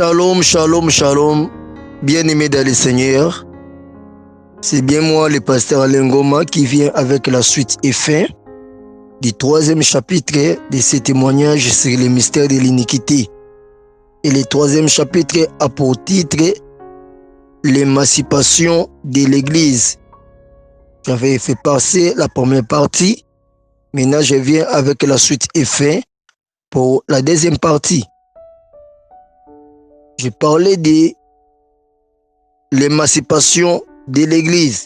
Shalom, shalom, shalom, bien-aimés dans le Seigneur. C'est bien moi, le pasteur Alain Ngoma, qui vient avec la suite et fin du 3e chapitre de ce témoignage sur les mystères de l'iniquité. Et le 3e chapitre a pour titre l'émancipation de l'Église. J'avais fait passer la première partie. Maintenant, je viens avec la suite et fin pour la deuxième partie. Je parlais de l'émancipation de l'Église.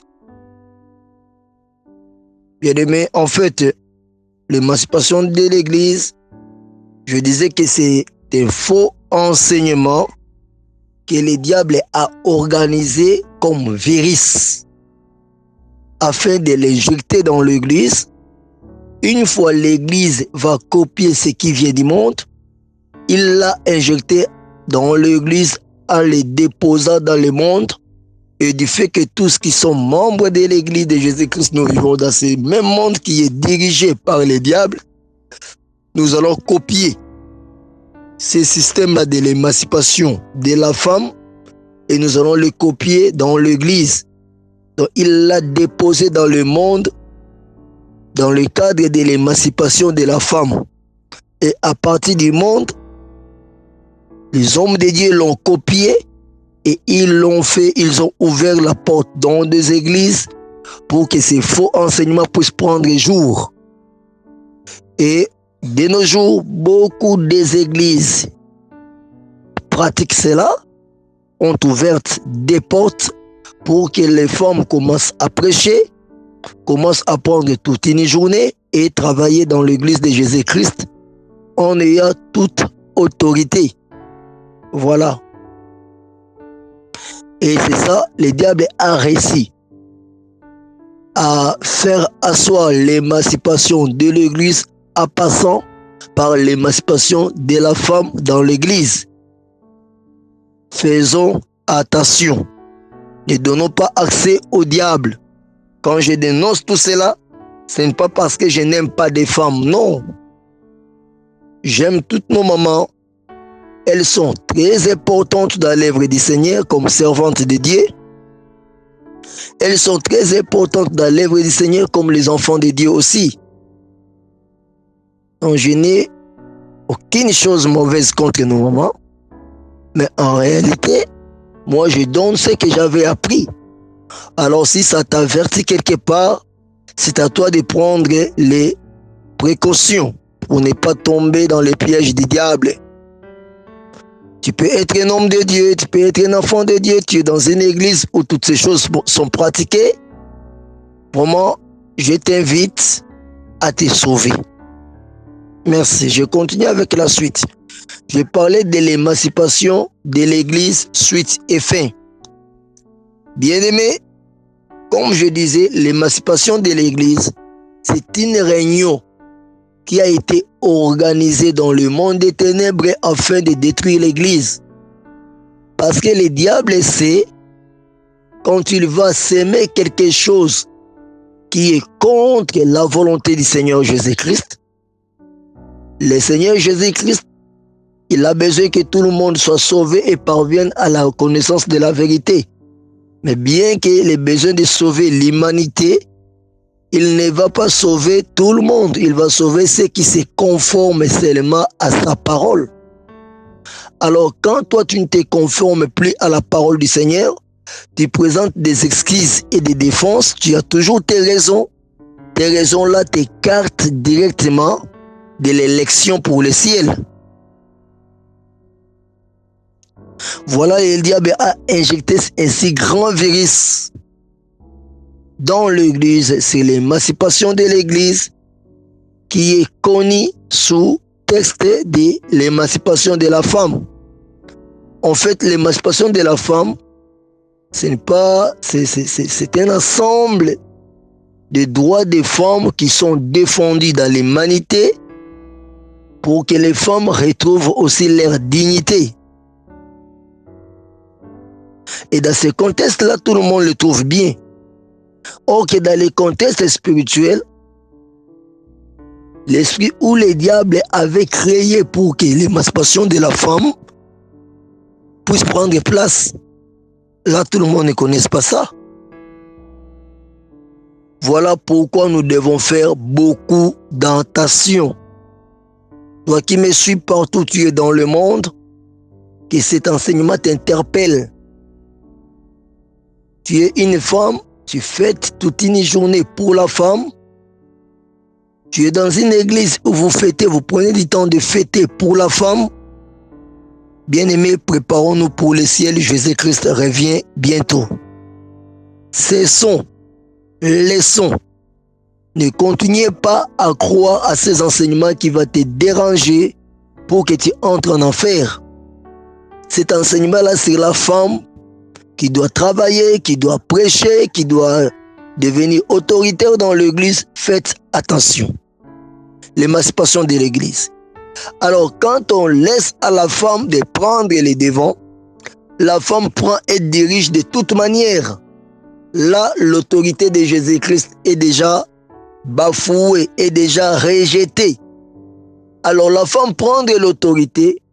Bien aimé, en fait, l'émancipation de l'Église, je disais que c'est un faux enseignement que le diable a organisé comme virus afin de l'injecter dans l'Église. Une fois l'Église va copier ce qui vient du monde, il l'a injecté dans l'Église en les déposant dans le monde, et du fait que tous qui sont membres de l'Église de Jésus-Christ, nous vivons dans ce même monde qui est dirigé par le diable, nous allons copier ce système-là de l'émancipation de la femme et nous allons le copier dans l'Église. Donc il l'a déposé dans le monde dans le cadre de l'émancipation de la femme. Et à partir du monde, les hommes de Dieu l'ont copié et ils l'ont fait, ils ont ouvert la porte dans des églises pour que ces faux enseignements puissent prendre jour. Et de nos jours, beaucoup des églises pratiquent cela, ont ouvert des portes pour que les femmes commencent à prêcher, commencent à prendre toute une journée et travailler dans l'église de Jésus-Christ en ayant toute autorité. Voilà. Et c'est ça, le diable a réussi à faire asseoir l'émancipation de l'Église en passant par l'émancipation de la femme dans l'Église. Faisons attention. Ne donnons pas accès au diable. Quand je dénonce tout cela, ce n'est pas parce que je n'aime pas des femmes, non. J'aime toutes nos mamans. Elles sont très importantes dans l'œuvre du Seigneur comme servantes de Dieu. Elles sont très importantes dans l'œuvre du Seigneur comme les enfants de Dieu aussi. Donc je n'ai aucune chose mauvaise contre nos mamans. Mais en réalité, moi je donne ce que j'avais appris. Alors si ça t'avertit quelque part, c'est à toi de prendre les précautions pour ne pas tomber dans les pièges du diable. Tu peux être un homme de Dieu, tu peux être un enfant de Dieu, tu es dans une église où toutes ces choses sont pratiquées. Vraiment, je t'invite à te sauver. Merci. Je continue avec la suite. Je parlais de l'émancipation de l'église, suite et fin. Bien-aimés, comme je disais, l'émancipation de l'église, c'est une réunion qui a été organisé dans le monde des ténèbres afin de détruire l'Église. Parce que le diable sait, quand il va s'aimer quelque chose qui est contre la volonté du Seigneur Jésus-Christ, le Seigneur Jésus-Christ, il a besoin que tout le monde soit sauvé et parvienne à la connaissance de la vérité. Mais bien qu'il ait besoin de sauver l'humanité, il ne va pas sauver tout le monde. Il va sauver ceux qui se conforment seulement à sa parole. Alors, quand toi, tu ne te conformes plus à la parole du Seigneur, tu présentes des excuses et des défenses, tu as toujours tes raisons. Tes raisons-là t'écartent directement de l'élection pour le ciel. Voilà, et le diable a injecté un si grand virus dans l'Église, c'est l'émancipation de l'Église qui est connue sous texte de l'émancipation de la femme. En fait, l'émancipation de la femme, c'est un ensemble de droits des femmes qui sont défendus dans l'humanité pour que les femmes retrouvent aussi leur dignité. Et dans ce contexte-là, tout le monde le trouve bien. Or que dans les contextes spirituels, l'esprit où le diable avait créé pour que l'émancipation de la femme puisse prendre place. Là, tout le monde ne connaît pas ça. Voilà pourquoi nous devons faire beaucoup d'attention. Toi qui me suis partout où tu es dans le monde, que cet enseignement t'interpelle. Tu es une femme, tu fêtes toute une journée pour la femme. Tu es dans une église où vous fêtez, vous prenez du temps de fêter pour la femme. Bien-aimés, préparons-nous pour le ciel. Jésus-Christ revient bientôt. Cessons, laissons. Ne continuez pas à croire à ces enseignements qui vont te déranger pour que tu entres en enfer. Cet enseignement-là, c'est la femme qui doit travailler, qui doit prêcher, qui doit devenir autoritaire dans l'église. Faites attention. L'émancipation de l'église. Alors, quand on laisse à la femme de prendre les devants, la femme prend et dirige de toute manière. Là, l'autorité de Jésus-Christ est déjà bafouée, est déjà rejetée. Alors, la femme prend de l'autorité.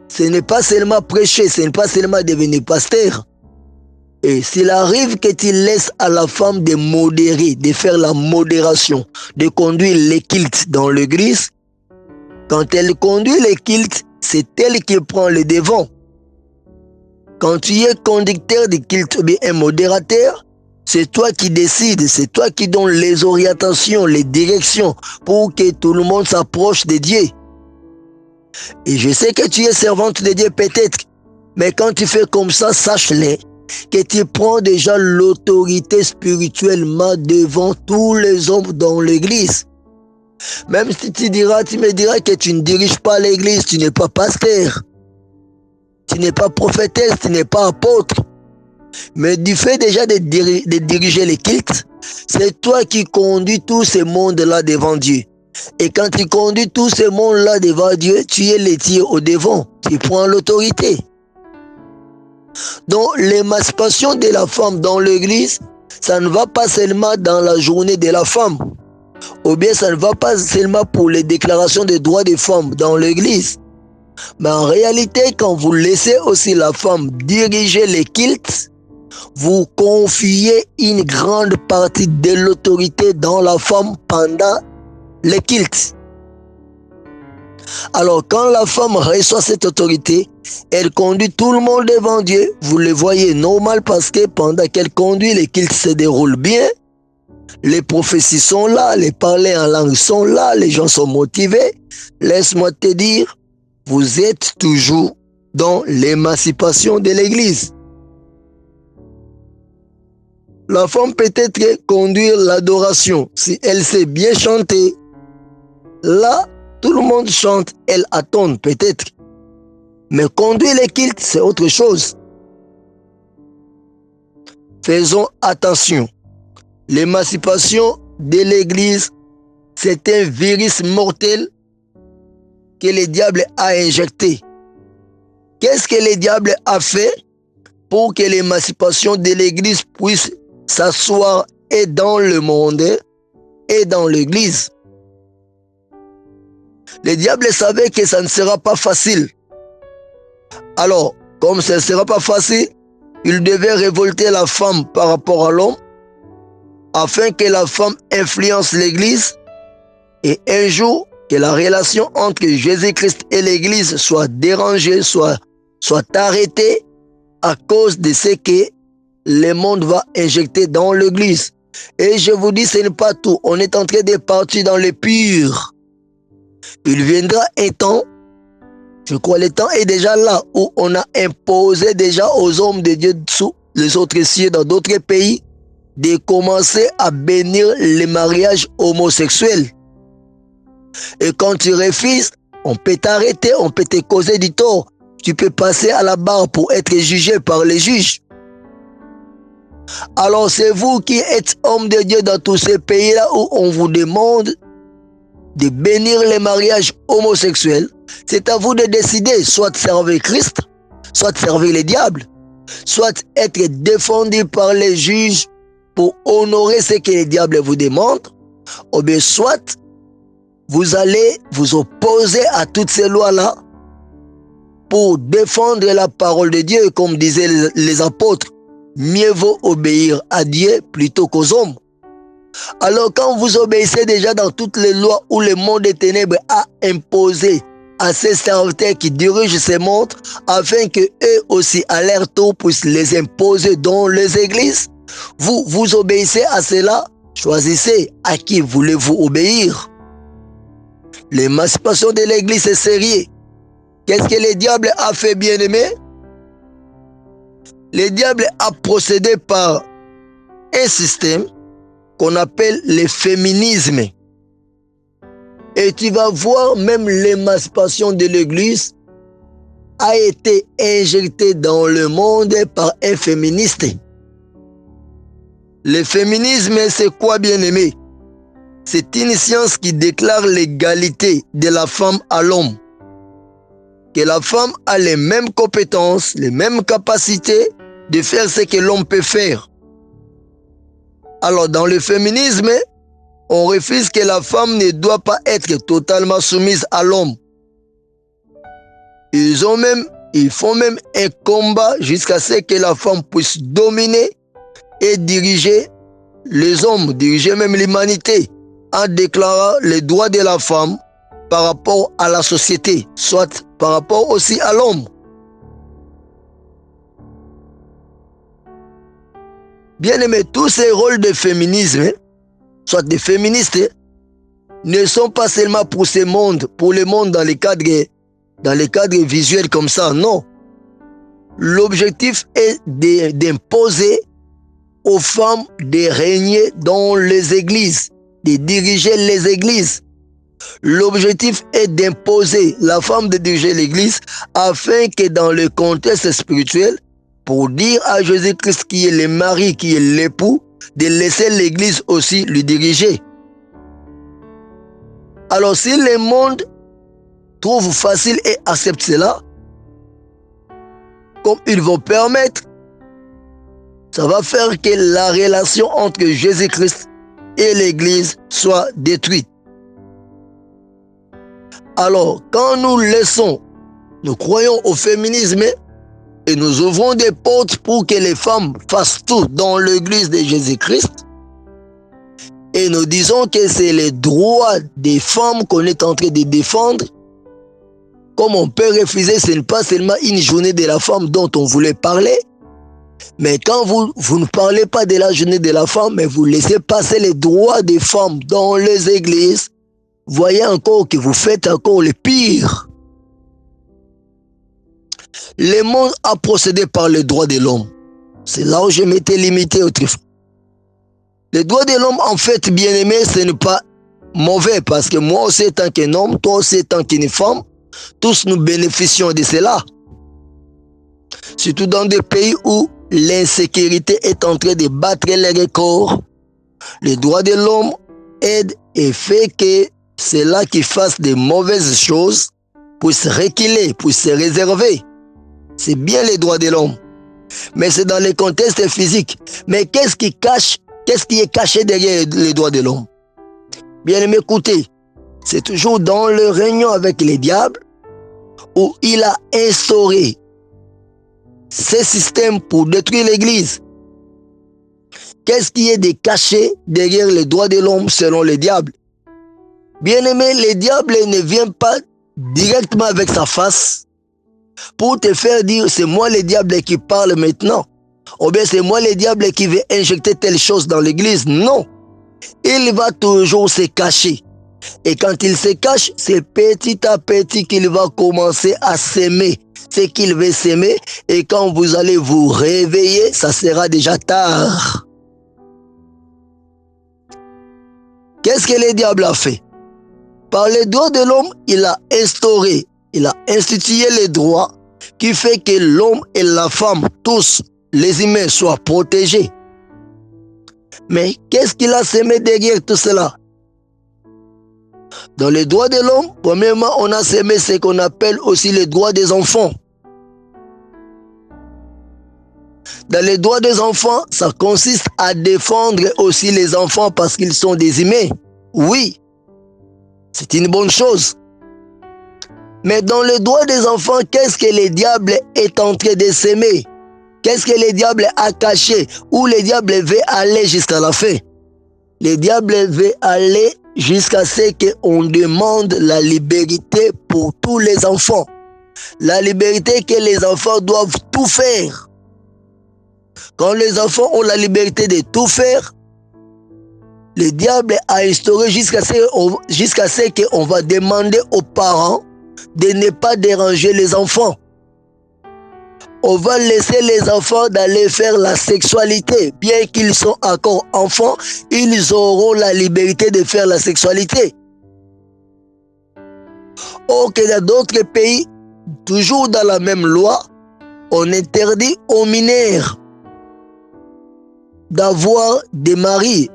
Ce n'est pas seulement prêcher, ce n'est pas seulement devenir pasteur. Et s'il arrive que tu laisses à la femme de modérer, de faire la modération, de conduire les cultes dans l'église, quand elle conduit les cultes, c'est elle qui prend le devant. Quand tu es conducteur de culte ou bien un modérateur, c'est toi qui décides, c'est toi qui donnes les orientations, les directions pour que tout le monde s'approche de Dieu. Et je sais que tu es servante de Dieu peut-être, mais quand tu fais comme ça, sache-le, que tu prends déjà l'autorité spirituellement devant tous les hommes dans l'église. Même si tu me diras que tu ne diriges pas l'église, tu n'es pas pasteur, tu n'es pas prophétesse, tu n'es pas apôtre. Mais du fait déjà de diriger les cultes, c'est toi qui conduis tout ce monde-là devant Dieu. Et quand tu conduis tout ce monde-là devant Dieu, tu es laitier au devant, tu prends l'autorité. Donc l'émancipation de la femme dans l'église, ça ne va pas seulement dans la journée de la femme. Ou bien ça ne va pas seulement pour les déclarations des droits des femmes dans l'église. Mais en réalité, quand vous laissez aussi la femme diriger les cultes, vous confiez une grande partie de l'autorité dans la femme pendant les cultes. Alors quand la femme reçoit cette autorité, elle conduit tout le monde devant Dieu. Vous le voyez normal parce que pendant qu'elle conduit, les cultes se déroulent bien. Les prophéties sont là, les parler en langue sont là, les gens sont motivés. Laisse-moi te dire, vous êtes toujours dans l'émancipation de l'église. La femme peut-être conduire l'adoration. Si elle sait bien chanter, là, tout le monde chante, elle attend peut-être. Mais conduire les cultes, c'est autre chose. Faisons attention. L'émancipation de l'église, c'est un virus mortel que le diable a injecté. Qu'est-ce que le diable a fait pour que l'émancipation de l'église puisse s'asseoir et dans le monde et dans l'église? Le diable savait que ça ne sera pas facile. Alors, comme ça ne sera pas facile, il devait révolter la femme par rapport à l'homme, afin que la femme influence l'église, et un jour, que la relation entre Jésus-Christ et l'église soit dérangée, soit arrêtée à cause de ce que le monde va injecter dans l'église. Et je vous dis, ce n'est pas tout. On est en train de partir dans le pur. Il viendra un temps, je crois le temps est déjà là, où on a imposé déjà aux hommes de Dieu sous les autres cieux dans d'autres pays de commencer à bénir les mariages homosexuels. Et quand tu refuses, on peut t'arrêter, on peut te causer du tort. Tu peux passer à la barre pour être jugé par les juges. Alors c'est vous qui êtes homme de Dieu dans tous ces pays-là où on vous demande de bénir les mariages homosexuels. C'est à vous de décider, soit de servir Christ, soit de servir le diable, soit être défendu par les juges pour honorer ce que le diable vous demande, ou bien soit vous allez vous opposer à toutes ces lois-là pour défendre la parole de Dieu, comme disaient les apôtres, mieux vaut obéir à Dieu plutôt qu'aux hommes. Alors quand vous obéissez déjà dans toutes les lois où le monde des ténèbres a imposé à ces serviteurs qui dirigent ces mondes, afin que eux aussi à leur tour puissent les imposer dans les églises, vous obéissez à cela, choisissez à qui voulez-vous obéir. L'émancipation de l'église est sérieux. Qu'est-ce que le diable a fait, bien-aimé? Le diable a procédé par un système qu'on appelle le féminisme. Et tu vas voir, même l'émancipation de l'église a été injectée dans le monde par un féministe. Le féminisme, c'est quoi, bien-aimé? C'est une science qui déclare l'égalité de la femme à l'homme. Que la femme a les mêmes compétences, les mêmes capacités de faire ce que l'homme peut faire. Alors, dans le féminisme, on refuse que la femme ne doit pas être totalement soumise à l'homme. Ils font même un combat jusqu'à ce que la femme puisse dominer et diriger les hommes, diriger même l'humanité, en déclarant les droits de la femme par rapport à la société, soit par rapport aussi à l'homme. Bien aimé, tous ces rôles de féminisme, soit des féministes, ne sont pas seulement pour ce monde, pour le monde dans les cadres visuels comme ça, non. L'objectif est d'imposer aux femmes de régner dans les églises, de diriger les églises. L'objectif est d'imposer la femme de diriger l'église afin que dans le contexte spirituel, pour dire à Jésus-Christ qui est le mari, qui est l'époux, de laisser l'église aussi lui diriger. Alors si le monde trouve facile et accepte cela, comme ils vont permettre, ça va faire que la relation entre Jésus-Christ et l'église soit détruite. Alors, quand nous croyons au féminisme et nous ouvrons des portes pour que les femmes fassent tout dans l'église de Jésus-Christ, et nous disons que c'est les droits des femmes qu'on est en train de défendre, comme on peut refuser, ce n'est pas seulement une journée de la femme dont on voulait parler, mais quand vous ne parlez pas de la journée de la femme, mais vous laissez passer les droits des femmes dans les églises, voyez encore que vous faites encore le pire. Le monde a procédé par les droits de l'homme. C'est là où je m'étais limité autrefois. Les droits de l'homme, en fait, bien aimé, ce n'est pas mauvais, parce que moi aussi, étant qu'un homme, toi aussi, étant qu'une femme, tous nous bénéficions de cela. Surtout dans des pays où l'insécurité est en train de battre les records, les droits de l'homme aident et fait que ceux-là qui fassent de mauvaises choses puissent reculer, puissent se réserver. C'est bien les droits de l'homme. Mais c'est dans le contexte physique. Mais qu'est-ce qui est caché derrière les droits de l'homme? Bien aimé, écoutez, c'est toujours dans le réunion avec les diables où il a instauré ce système pour détruire l'église. Qu'est-ce qui est de caché derrière les droits de l'homme selon les diables? Bien aimé, le diable ne vient pas directement avec sa face pour te faire dire c'est moi le diable qui parle maintenant, ou bien c'est moi le diable qui veut injecter telle chose dans l'église. Non, il va toujours se cacher. Et quand il se cache, c'est petit à petit qu'il va commencer à s'aimer ce qu'il veut s'aimer, et quand vous allez vous réveiller, ça sera déjà tard. Qu'est-ce que le diable a fait? Par les droits de l'homme, il a institué les droits qui fait que l'homme et la femme, tous les humains, soient protégés. Mais qu'est-ce qu'il a semé derrière tout cela? Dans les droits de l'homme, premièrement, on a semé ce qu'on appelle aussi les droits des enfants. Dans les droits des enfants, ça consiste à défendre aussi les enfants parce qu'ils sont des humains. Oui, c'est une bonne chose. Mais dans le droit des enfants, qu'est-ce que le diable est en train de s'aimer? Qu'est-ce que le diable a caché? Où le diable veut aller jusqu'à la fin? Le diable veut aller jusqu'à ce qu'on demande la liberté pour tous les enfants. La liberté que les enfants doivent tout faire. Quand les enfants ont la liberté de tout faire, le diable a instauré jusqu'à ce qu'on va demander aux parents de ne pas déranger les enfants. On va laisser les enfants d'aller faire la sexualité. Bien qu'ils sont encore enfants, ils auront la liberté de faire la sexualité. Or que dans d'autres pays, toujours dans la même loi, on interdit aux mineurs d'avoir des maris.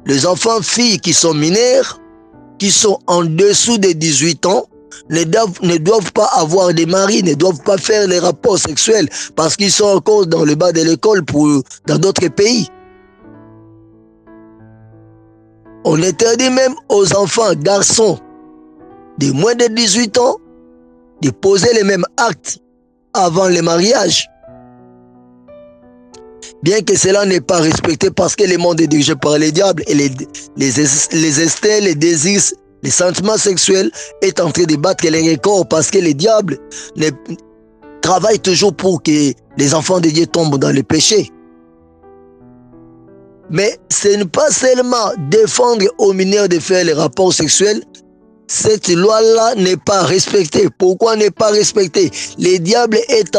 Les enfants filles qui sont mineurs, qui sont en dessous de 18 ans, ne doivent pas avoir des maris, ne doivent pas faire les rapports sexuels parce qu'ils sont encore dans le bas de l'école dans d'autres pays. On interdit même aux enfants garçons de moins de 18 ans de poser les mêmes actes avant le mariage. Bien que cela n'est pas respecté parce que le monde est dirigé par les diables et les instincts, les désirs, les sentiments sexuels est en train de battre les records parce que les diables travaillent toujours pour que les enfants de Dieu tombent dans le péché. Mais ce n'est pas seulement défendre aux mineurs de faire les rapports sexuels. Cette loi-là n'est pas respectée. Pourquoi n'est pas respectée? Le diable est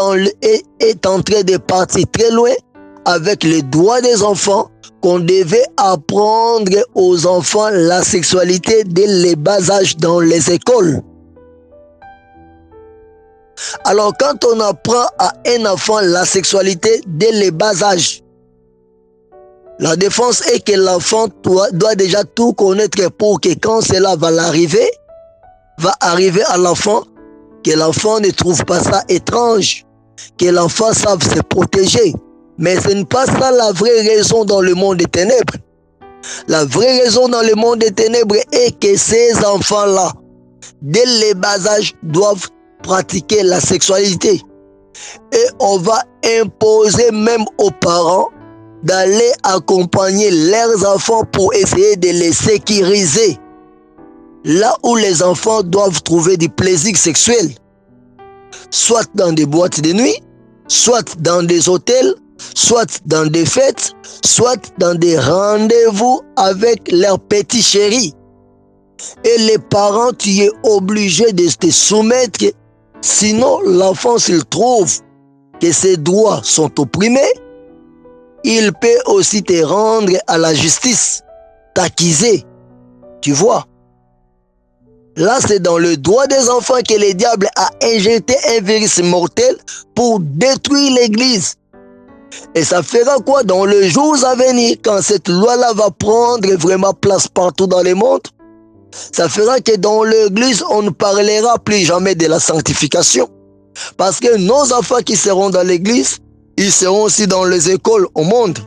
en train de partir très loin avec les droits des enfants, qu'on devait apprendre aux enfants la sexualité dès le bas âge dans les écoles. Alors quand on apprend à un enfant la sexualité dès le bas âge, la défense est que l'enfant doit déjà tout connaître pour que quand cela va arriver à l'enfant, que l'enfant ne trouve pas ça étrange, que l'enfant sache se protéger. Mais ce n'est pas ça la vraie raison dans le monde des ténèbres. La vraie raison dans le monde des ténèbres est que ces enfants-là, dès le bas âge, doivent pratiquer la sexualité. Et on va imposer même aux parents d'aller accompagner leurs enfants pour essayer de les sécuriser. Là où les enfants doivent trouver du plaisir sexuel, soit dans des boîtes de nuit, soit dans des hôtels, soit dans des fêtes, soit dans des rendez-vous avec leurs petits chéris. Et les parents, tu es obligé de te soumettre, sinon l'enfant, s'il trouve que ses droits sont opprimés, il peut aussi te rendre à la justice, t'accuser. Tu vois? Là, c'est dans le droit des enfants que le diable a injecté un virus mortel pour détruire l'Église. Et ça fera quoi dans les jours à venir, quand cette loi-là va prendre vraiment place partout dans le monde? Ça fera que dans l'Église, on ne parlera plus jamais de la sanctification. Parce que nos enfants qui seront dans l'Église, ils seront aussi dans les écoles au monde.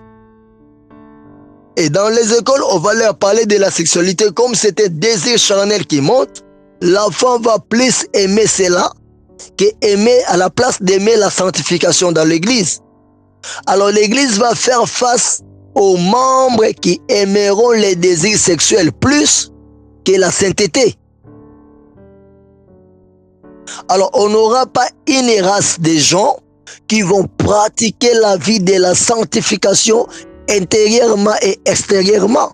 Et dans les écoles, on va leur parler de la sexualité comme c'était désir charnel qui monte. L'enfant va plus aimer cela qu'aimer à la place d'aimer la sanctification dans l'Église. Alors l'Église va faire face aux membres qui aimeront les désirs sexuels plus que la sainteté. Alors on n'aura pas une race de gens qui vont pratiquer la vie de la sanctification intérieurement et extérieurement.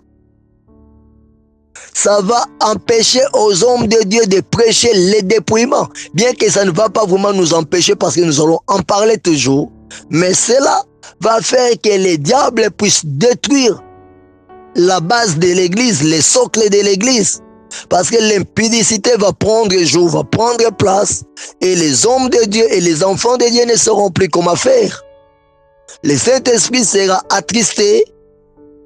Ça va empêcher aux hommes de Dieu de prêcher le dépouillement. Bien que ça ne va pas vraiment nous empêcher parce que nous allons en parler toujours. Mais cela va faire que les diables puissent détruire la base de l'Église, les socles de l'Église. Parce que l'impudicité va prendre jour, va prendre place. Et les hommes de Dieu et les enfants de Dieu ne sauront plus comment faire. Le Saint-Esprit sera attristé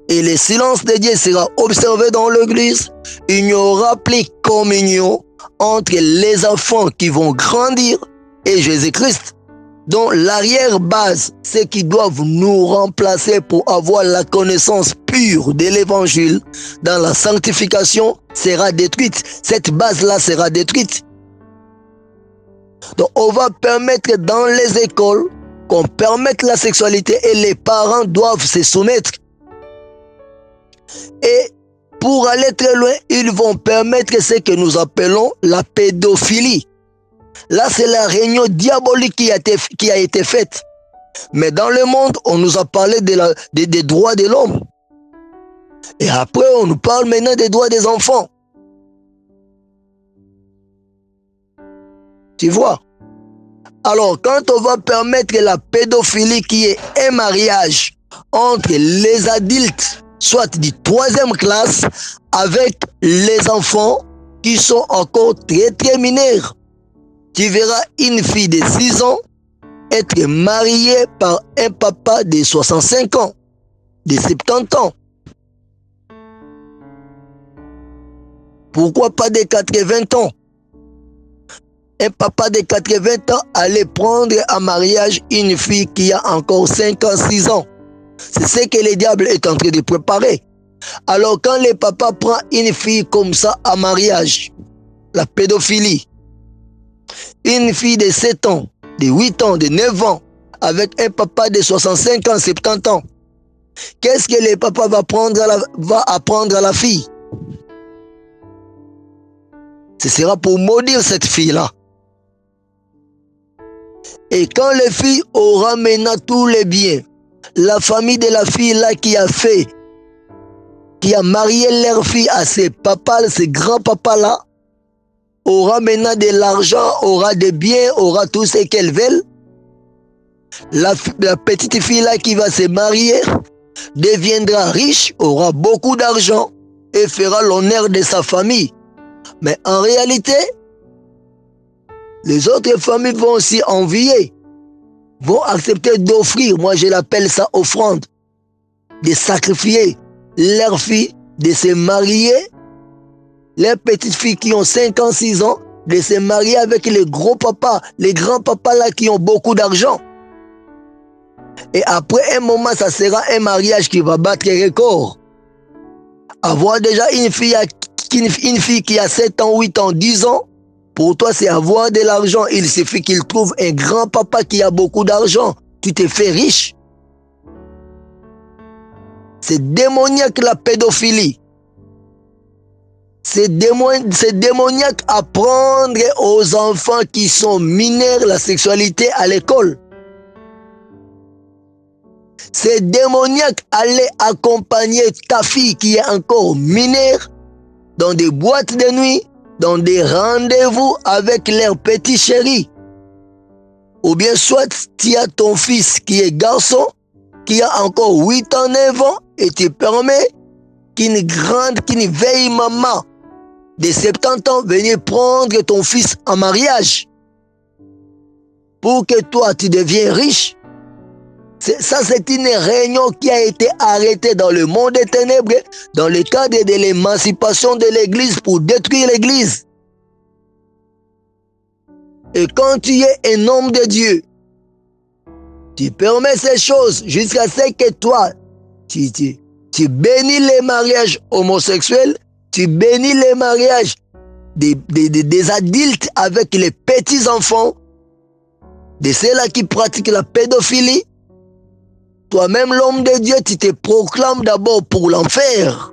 et le silence de Dieu sera observé dans l'Église. Il n'y aura plus communion entre les enfants qui vont grandir et Jésus-Christ. Donc l'arrière-base, ceux qui doivent nous remplacer pour avoir la connaissance pure de l'Évangile dans la sanctification, sera détruite. Cette base-là sera détruite. Donc on va permettre dans les écoles qu'on permette la sexualité et les parents doivent se soumettre. Et pour aller très loin, ils vont permettre ce que nous appelons la pédophilie. Là, c'est la réunion diabolique qui a été faite. Mais dans le monde, on nous a parlé des droits de l'homme. Et après, on nous parle maintenant des droits des enfants. Tu vois? Alors, quand on va permettre la pédophilie qui est un mariage entre les adultes, soit de 3e classe, avec les enfants qui sont encore très très mineurs. Tu verras une fille de 6 ans être mariée par un papa de 65 ans, de 70 ans. Pourquoi pas de 80 ans? Un papa de 80 ans allait prendre en mariage une fille qui a encore 5 ans, 6 ans. C'est ce que le diable est en train de préparer. Alors quand le papa prend une fille comme ça en mariage, la pédophilie, une fille de 7 ans, de 8 ans, de 9 ans, avec un papa de 65 ans, 70 ans, qu'est-ce que le papa va apprendre à la fille? Ce sera pour maudire cette fille-là. Et quand les filles auront maintenant tous les biens, la famille de la fille-là qui a marié leur fille à ses papas, ses grands-papas-là, aura maintenant de l'argent, aura des biens, aura tout ce qu'elle veut. La petite fille-là qui va se marier deviendra riche, aura beaucoup d'argent et fera l'honneur de sa famille. Mais en réalité, les autres familles vont aussi envier, vont accepter d'offrir, moi je l'appelle ça offrande, de sacrifier leur fille, de se marier, les petites filles qui ont 5 ans, 6 ans, de se marier avec les gros papas, les grands papas là qui ont beaucoup d'argent. Et après un moment, ça sera un mariage qui va battre les records. Avoir déjà une fille qui a 7 ans, 8 ans, 10 ans, pour toi, c'est avoir de l'argent. Il suffit qu'il trouve un grand papa qui a beaucoup d'argent. Tu te fais riche. C'est démoniaque la pédophilie. C'est démoniaque apprendre aux enfants qui sont mineurs la sexualité à l'école. C'est démoniaque aller accompagner ta fille qui est encore mineure dans des boîtes de nuit, dans des rendez-vous avec leurs petits chéris. Ou bien soit tu as ton fils qui est garçon, qui a encore 8 ans, 9 ans, et tu permets qu'une vieille maman de 70 ans vienne prendre ton fils en mariage pour que toi tu deviens riche. Ça, c'est une réunion qui a été arrêtée dans le monde des ténèbres, dans le cadre de l'émancipation de l'Église pour détruire l'Église. Et quand tu es un homme de Dieu, tu permets ces choses jusqu'à ce que toi, tu bénis les mariages homosexuels, tu bénis les mariages des adultes avec les petits-enfants, de ceux-là qui pratiquent la pédophilie. Toi-même, l'homme de Dieu, tu te proclames d'abord pour l'enfer.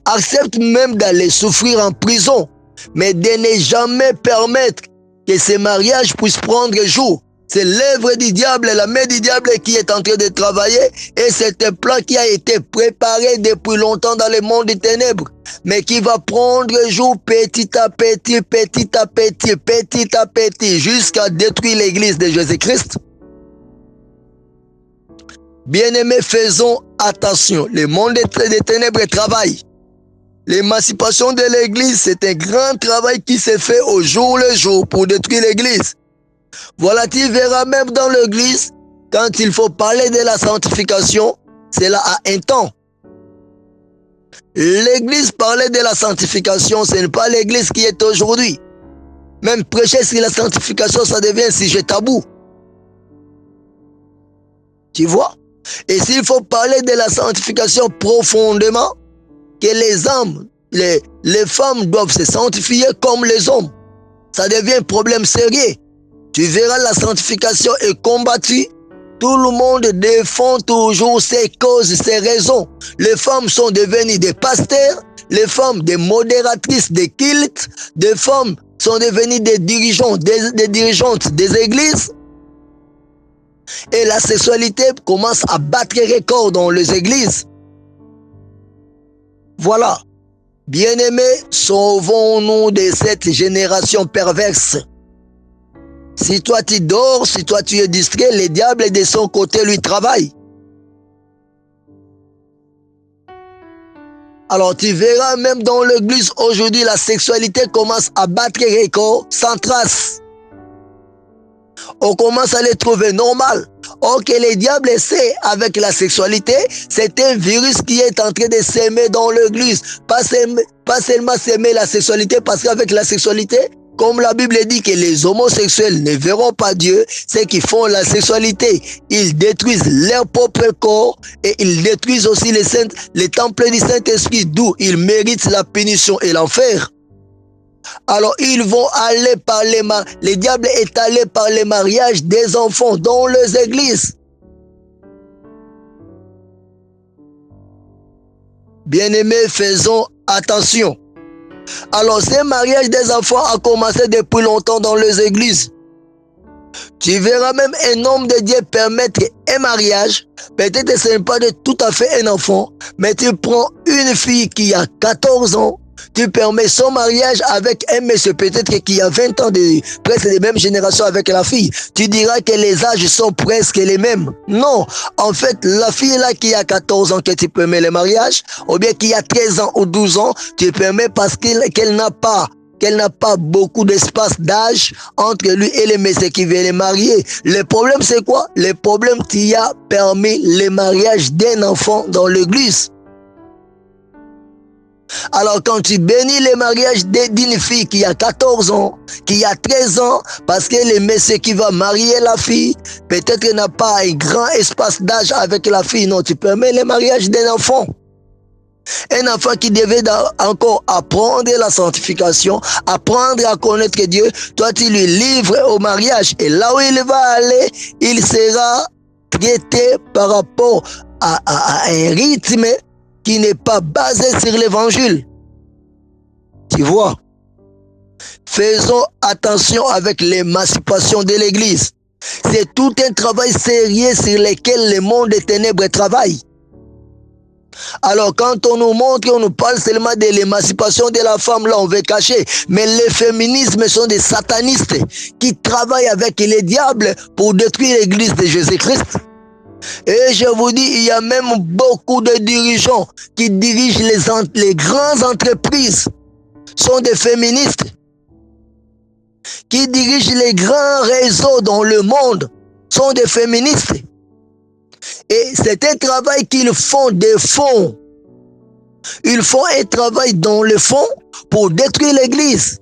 Accepte même d'aller souffrir en prison, mais de ne jamais permettre que ces mariages puissent prendre jour. C'est l'œuvre du diable, la main du diable qui est en train de travailler et c'est un plan qui a été préparé depuis longtemps dans le monde des ténèbres, mais qui va prendre jour petit à petit, petit à petit, petit à petit, jusqu'à détruire l'Église de Jésus-Christ. Bien-aimés, faisons attention. Le monde des ténèbres travaille. L'émancipation de l'Église, c'est un grand travail qui se fait au jour le jour pour détruire l'Église. Voilà, tu verras même dans l'Église, quand il faut parler de la sanctification, c'est là à un temps. L'Église parlait de la sanctification, ce n'est pas l'Église qui est aujourd'hui. Même prêcher sur la sanctification, ça devient un sujet tabou. Tu vois? Et s'il faut parler de la sanctification profondément, que les hommes, les femmes doivent se sanctifier comme les hommes. ça devient un problème sérieux. Tu verras, la sanctification est combattue. Tout le monde défend toujours ses causes, ses raisons. Les femmes sont devenues des pasteurs, les femmes des modératrices des cultes, des femmes sont devenues des dirigeants, des dirigeantes des églises. Et la sexualité commence à battre record dans les églises. Voilà. Bien-aimés, sauvons-nous de cette génération perverse. Si toi tu dors, si toi tu es distrait, le diable de son côté lui travaille. Alors tu verras même dans l'église aujourd'hui, la sexualité commence à battre record sans trace. On commence à les trouver normal. Or que le diable sait avec la sexualité, c'est un virus qui est en train de s'aimer dans l'église. Pas seulement s'aimer la sexualité, parce qu'avec la sexualité, comme la Bible dit que les homosexuels ne verront pas Dieu, ceux qui font la sexualité, ils détruisent leur propre corps et ils détruisent aussi les temples du Saint-Esprit, d'où ils méritent la punition et l'enfer. Alors ils vont aller par le diable est allé par les mariages des enfants dans les églises. Bien-aimés, faisons attention. Alors ce mariage des enfants a commencé depuis longtemps dans les églises. Tu verras même un homme de Dieu permettre un mariage. Peut-être que ce n'est pas de tout à fait un enfant, mais tu prends une fille qui a 14 ans, tu permets son mariage avec un monsieur peut-être qui a 20 ans, presque de même génération avec la fille. Tu diras que les âges sont presque les mêmes. Non, en fait, la fille là qui a 14 ans que tu permets le mariage, ou bien qui a 13 ans ou 12 ans, tu permets parce qu'elle n'a pas beaucoup d'espace d'âge entre lui et les messieurs qui veulent les marier. Le problème c'est quoi? Le problème, tu as permis le mariage d'un enfant dans l'église. Alors quand tu bénis le mariage d'une fille qui a 14 ans, qui a 13 ans, parce que le monsieur qui va marier la fille, peut-être qu'il n'a pas un grand espace d'âge avec la fille, non, tu permets le mariage d'un enfant. Un enfant qui devait encore apprendre la sanctification, apprendre à connaître Dieu, toi tu lui livres au mariage. Et là où il va aller, il sera traité par rapport à un rythme qui n'est pas basé sur l'évangile. Tu vois? Faisons attention avec l'émancipation de l'église. C'est tout un travail sérieux sur lequel le monde des ténèbres travaille. Alors quand on nous montre, on nous parle seulement de l'émancipation de la femme, là on veut cacher. Mais les féminismes sont des satanistes qui travaillent avec les diables pour détruire l'église de Jésus-Christ. Et je vous dis, il y a même beaucoup de dirigeants qui dirigent les grandes entreprises, sont des féministes, qui dirigent les grands réseaux dans le monde, sont des féministes. Et c'est un travail qu'ils font de fond. Ils font un travail dans le fond pour détruire l'église.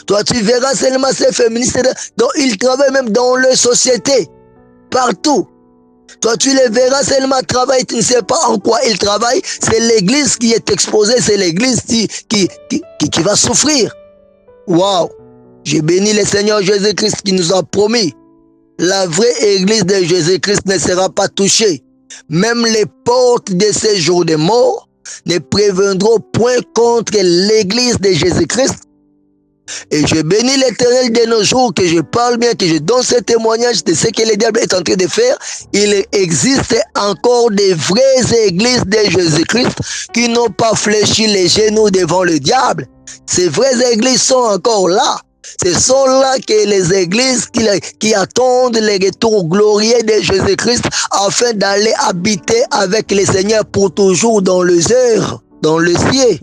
Toi, tu verras seulement ces féministes, dont ils travaillent même dans les sociétés. Partout. Toi, tu les verras seulement travailler, tu ne sais pas en quoi ils travaillent. C'est l'église qui est exposée, c'est l'église qui va souffrir. Waouh! J'ai béni le Seigneur Jésus-Christ qui nous a promis. La vraie église de Jésus-Christ ne sera pas touchée. Même les portes de ces jours de mort ne préviendront point contre l'église de Jésus-Christ. Et je bénis l'Éternel de nos jours, que je parle bien, que je donne ce témoignage de ce que le diable est en train de faire. Il existe encore des vraies églises de Jésus-Christ qui n'ont pas fléchi les genoux devant le diable. Ces vraies églises sont encore là. Ce sont là que les églises qui attendent le retour glorieux de Jésus-Christ afin d'aller habiter avec le Seigneur pour toujours dans les airs, dans le ciel.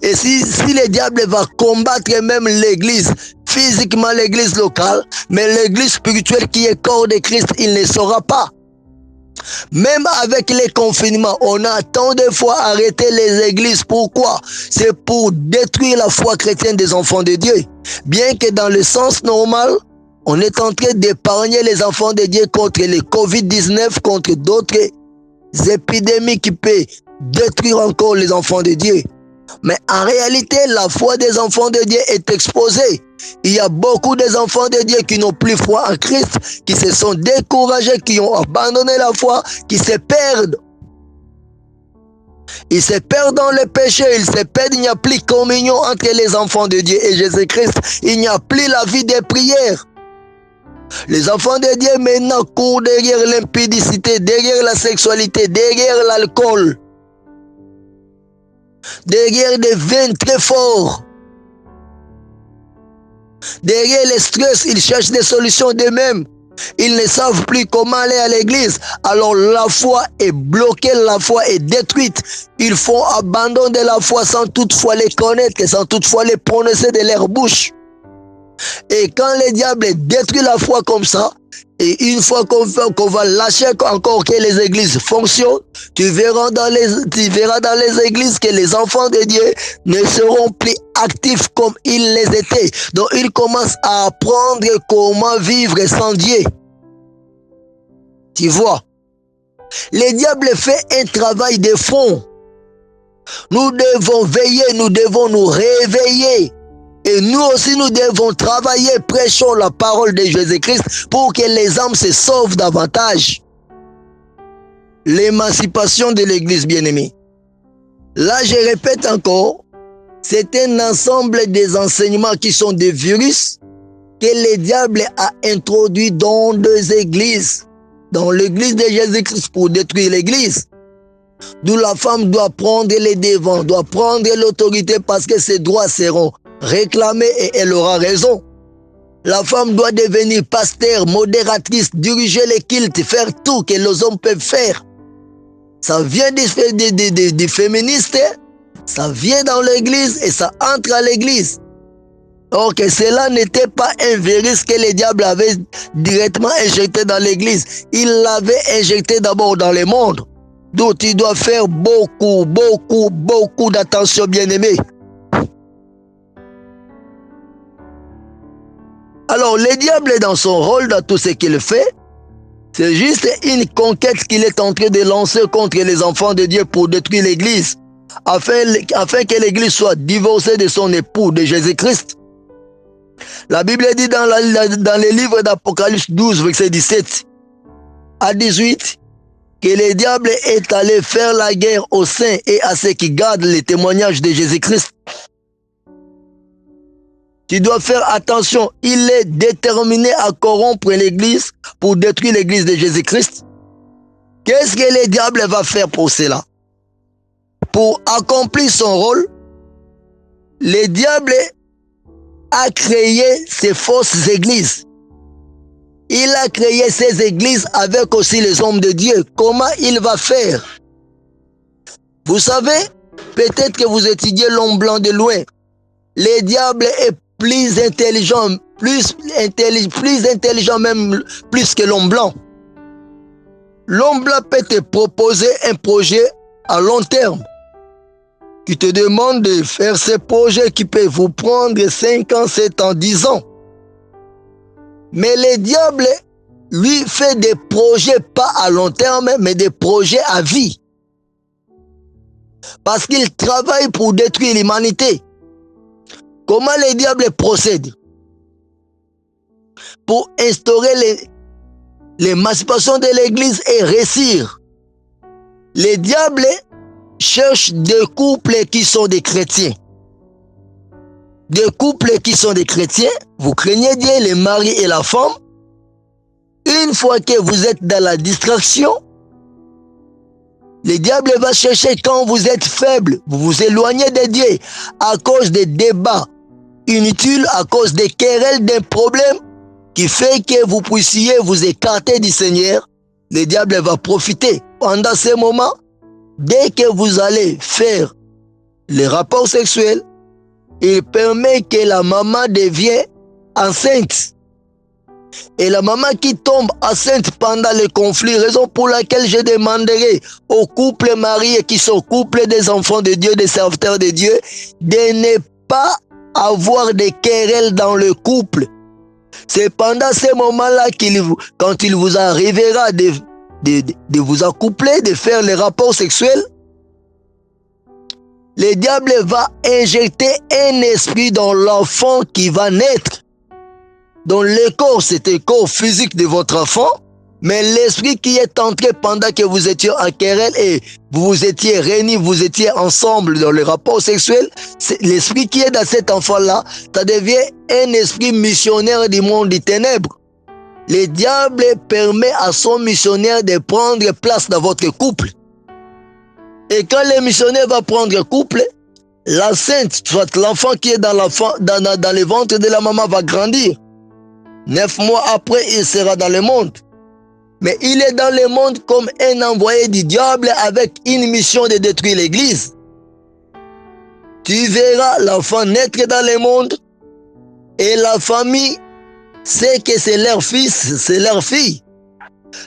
Et si le diable va combattre même l'église, physiquement l'église locale, mais l'église spirituelle qui est corps de Christ, il ne saura pas. Même avec les confinements, on a tant de fois arrêté les églises. Pourquoi? C'est pour détruire la foi chrétienne des enfants de Dieu. Bien que dans le sens normal, on est en train d'épargner les enfants de Dieu contre le Covid-19, contre d'autres épidémies qui peuvent détruire encore les enfants de Dieu. Mais en réalité, la foi des enfants de Dieu est exposée. Il y a beaucoup des enfants de Dieu qui n'ont plus foi en Christ, qui se sont découragés, qui ont abandonné la foi, qui se perdent. Ils se perdent dans le péché, ils se perdent, il n'y a plus de communion entre les enfants de Dieu et Jésus-Christ. Il n'y a plus la vie des prières. Les enfants de Dieu maintenant courent derrière l'impudicité, derrière la sexualité, derrière l'alcool, derrière des vins très forts. Derrière le stress, ils cherchent des solutions d'eux-mêmes. Ils ne savent plus comment aller à l'église. Alors la foi est bloquée, la foi est détruite. Ils font abandon de la foi sans toutefois les connaître, sans toutefois les prononcer de leur bouche. Et quand le diable détruit la foi comme ça, et une fois qu'on va lâcher encore que les églises fonctionnent, tu verras dans les églises que les enfants de Dieu ne seront plus actifs comme ils les étaient. Donc ils commencent à apprendre comment vivre sans Dieu. Tu vois, le diable fait un travail de fond. Nous devons veiller, nous devons nous réveiller. Et nous aussi, nous devons travailler, prêchons la parole de Jésus-Christ pour que les âmes se sauvent davantage. L'émancipation de l'Église bien-aimée. Là, je répète encore, c'est un ensemble des enseignements qui sont des virus que le diable a introduits dans deux églises. Dans l'Église de Jésus-Christ pour détruire l'Église. D'où la femme doit prendre les devants, doit prendre l'autorité parce que ses droits seront réclamer et elle aura raison. La femme doit devenir pasteur, modératrice, diriger les cultes, faire tout que les hommes peuvent faire. Ça vient des féministes, ça vient dans l'église et ça entre à l'église. Or que cela n'était pas un virus que le diable avait directement injecté dans l'église. Il l'avait injecté d'abord dans le monde. Donc il doit faire beaucoup d'attention, bien-aimé. Alors, le diable est dans son rôle, dans tout ce qu'il fait. C'est juste une conquête qu'il est en train de lancer contre les enfants de Dieu pour détruire l'Église, afin que l'Église soit divorcée de son époux, de Jésus-Christ. La Bible dit dans les livres d'Apocalypse 12, verset 17 à 18, que le diable est allé faire la guerre aux saints et à ceux qui gardent les témoignages de Jésus-Christ. Tu dois faire attention, il est déterminé à corrompre l'Église pour détruire l'Église de Jésus-Christ. Qu'est-ce que le diable va faire pour cela? Pour accomplir son rôle, le diable a créé ces fausses églises. Il a créé ces églises avec aussi les hommes de Dieu. Comment il va faire? Vous savez, peut-être que vous étudiez l'homme blanc de loin. Le diable est plus intelligent même plus que l'homme blanc. L'homme blanc peut te proposer un projet à long terme qui te demande de faire ce projet qui peut vous prendre 5 ans, 7 ans, 10 ans. Mais le diable, lui, fait des projets pas à long terme, mais des projets à vie. Parce qu'il travaille pour détruire l'humanité. Comment le diable procède? Pour instaurer l'émancipation de l'Église et réussir. Le diable cherche des couples qui sont des chrétiens. Des couples qui sont des chrétiens, vous craignez Dieu, le mari et la femme. Une fois que vous êtes dans la distraction, le diable va chercher quand vous êtes faible, vous vous éloignez de Dieu à cause des débats inutiles, à cause des querelles, d'un problème qui fait que vous puissiez vous écarter du Seigneur. Le diable va profiter. Pendant ce moment, dès que vous allez faire les rapports sexuels, il permet que la maman devienne enceinte. Et la maman qui tombe enceinte pendant le conflit, raison pour laquelle je demanderai aux couples mariés qui sont couples des enfants de Dieu, des serviteurs de Dieu, de ne pas avoir de querelles dans le couple. C'est pendant ces moments-là quand il vous arrivera de vous accoupler, de faire les rapports sexuels, le diable va injecter un esprit dans l'enfant qui va naître. Dans le corps, c'est un corps physique de votre enfant, mais l'esprit qui est entré pendant que vous étiez en querelle et vous étiez réunis, vous étiez ensemble dans le rapport sexuel, l'esprit qui est dans cet enfant-là, ça devient un esprit missionnaire du monde des ténèbres. Le diable permet à son missionnaire de prendre place dans votre couple. Et quand le missionnaire va prendre couple, l'enceinte, soit l'enfant qui est dans le ventre de la maman va grandir. 9 mois après, il sera dans le monde. Mais il est dans le monde comme un envoyé du diable avec une mission de détruire l'église. Tu verras l'enfant naître dans le monde et la famille sait que c'est leur fils, c'est leur fille.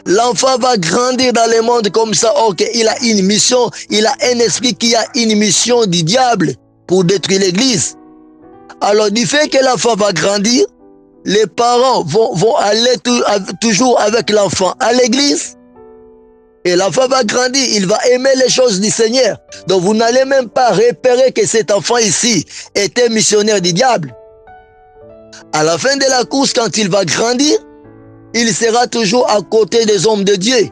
L'enfant va grandir dans le monde comme ça. Ok, il a une mission, il a un esprit qui a une mission du diable pour détruire l'église. Alors du fait que l'enfant va grandir, les parents vont aller toujours avec l'enfant à l'église. Et l'enfant va grandir, il va aimer les choses du Seigneur. Donc vous n'allez même pas repérer que cet enfant ici était missionnaire du diable. À la fin de la course, quand il va grandir, il sera toujours à côté des hommes de Dieu,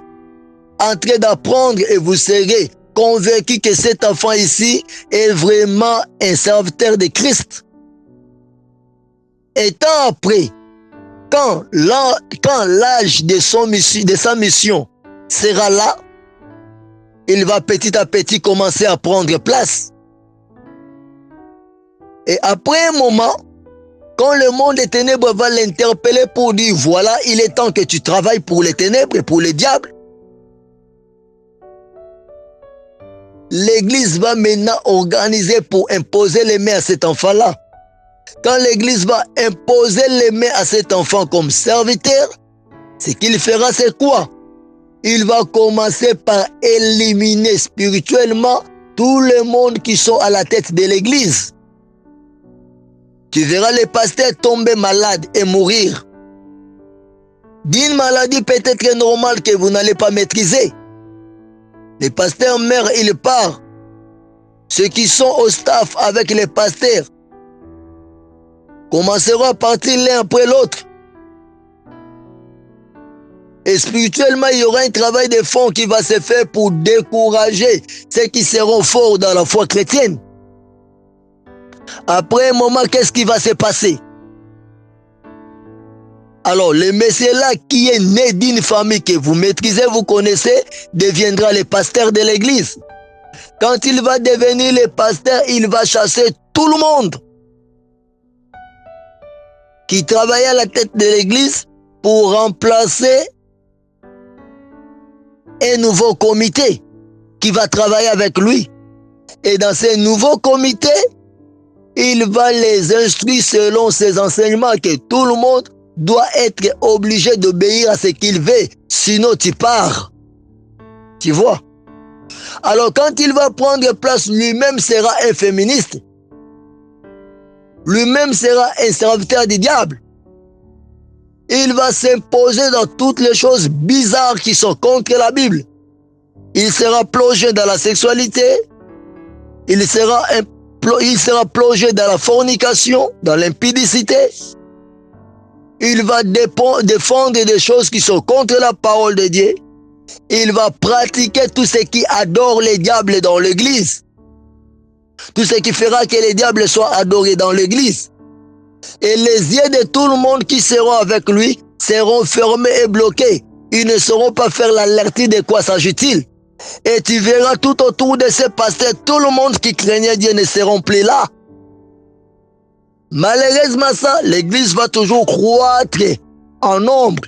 en train d'apprendre, et vous serez convaincu que cet enfant ici est vraiment un serviteur de Christ. Et tant après, quand l'âge de sa mission sera là, il va petit à petit commencer à prendre place. Et après un moment, quand le monde des ténèbres va l'interpeller pour dire, voilà, il est temps que tu travailles pour les ténèbres et pour les diables, l'église va maintenant organiser pour imposer les mains à cet enfant-là. Quand l'église va imposer les mains à cet enfant comme serviteur, ce qu'il fera, c'est quoi? Il va commencer par éliminer spirituellement tout le monde qui sont à la tête de l'église. Tu verras les pasteurs tomber malades et mourir d'une maladie peut-être normale que vous n'allez pas maîtriser. Les pasteurs meurent, ils partent. Ceux qui sont au staff avec les pasteurs commenceront à partir l'un après l'autre. Et spirituellement, il y aura un travail de fond qui va se faire pour décourager ceux qui seront forts dans la foi chrétienne. Après un moment, qu'est-ce qui va se passer? Alors, le monsieur-là qui est né d'une famille que vous maîtrisez, vous connaissez, deviendra le pasteur de l'église. Quand il va devenir le pasteur, il va chasser tout le monde qui travaillait à la tête de l'église pour remplacer un nouveau comité qui va travailler avec lui. Et dans ce nouveau comité, il va les instruire selon ses enseignements que tout le monde doit être obligé d'obéir à ce qu'il veut, sinon tu pars. Tu vois? Alors quand il va prendre place, lui-même sera un féministe. Lui-même sera un serviteur du diable. Il va s'imposer dans toutes les choses bizarres qui sont contre la Bible. Il sera plongé dans la sexualité. Il sera plongé dans la fornication, dans l'impudicité. Il va défendre des choses qui sont contre la parole de Dieu. Il va pratiquer tout ce qui adore les diables dans l'église. Tout ce qui fera que les diables soient adorés dans l'église. Et les yeux de tout le monde qui seront avec lui seront fermés et bloqués. Ils ne sauront pas faire l'alerter de quoi s'agit-il. Et tu verras tout autour de ces pasteurs, tout le monde qui craignait Dieu ne seront plus là. Malheureusement ça, l'église va toujours croître en nombre.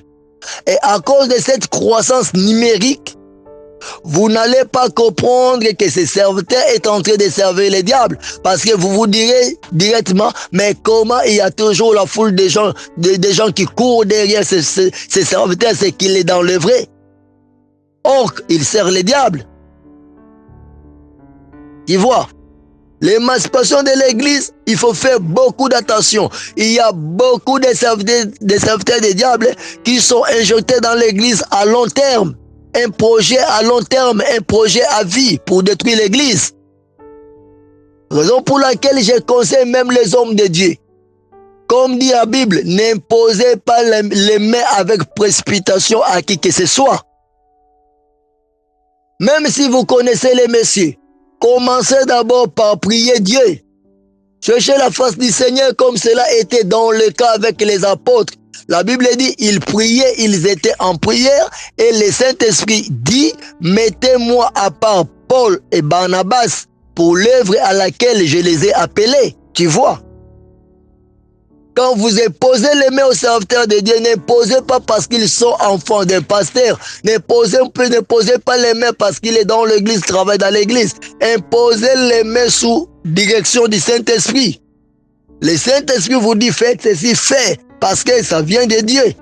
Et à cause de cette croissance numérique, vous n'allez pas comprendre que ce serviteur est en train de servir les diables. Parce que vous vous direz directement, mais comment il y a toujours la foule de gens qui courent derrière ce serviteur, c'est qu'il est dans le vrai. Or, il sert les diables. Tu vois, l'émancipation de l'église, il faut faire beaucoup d'attention. Il y a beaucoup de serviteurs des diables qui sont injectés dans l'église à long terme. Un projet à long terme, un projet à vie pour détruire l'église. Raison pour laquelle je conseille même les hommes de Dieu. Comme dit la Bible, n'imposez pas les mains avec précipitation à qui que ce soit. Même si vous connaissez les messieurs, commencez d'abord par prier Dieu. Cherchez la face du Seigneur comme cela était dans le cas avec les apôtres. La Bible dit, ils priaient, ils étaient en prière et le Saint-Esprit dit, mettez-moi à part Paul et Barnabas pour l'œuvre à laquelle je les ai appelés. Tu vois? Quand vous posez les mains aux serviteurs de Dieu, ne posez pas parce qu'ils sont enfants d'un pasteur. Ne posez pas les mains parce qu'il est dans l'église, travaille dans l'église. Imposez les mains sous direction du Saint-Esprit. Le Saint-Esprit vous dit, faites ceci, faites, parce que ça vient de Dieu.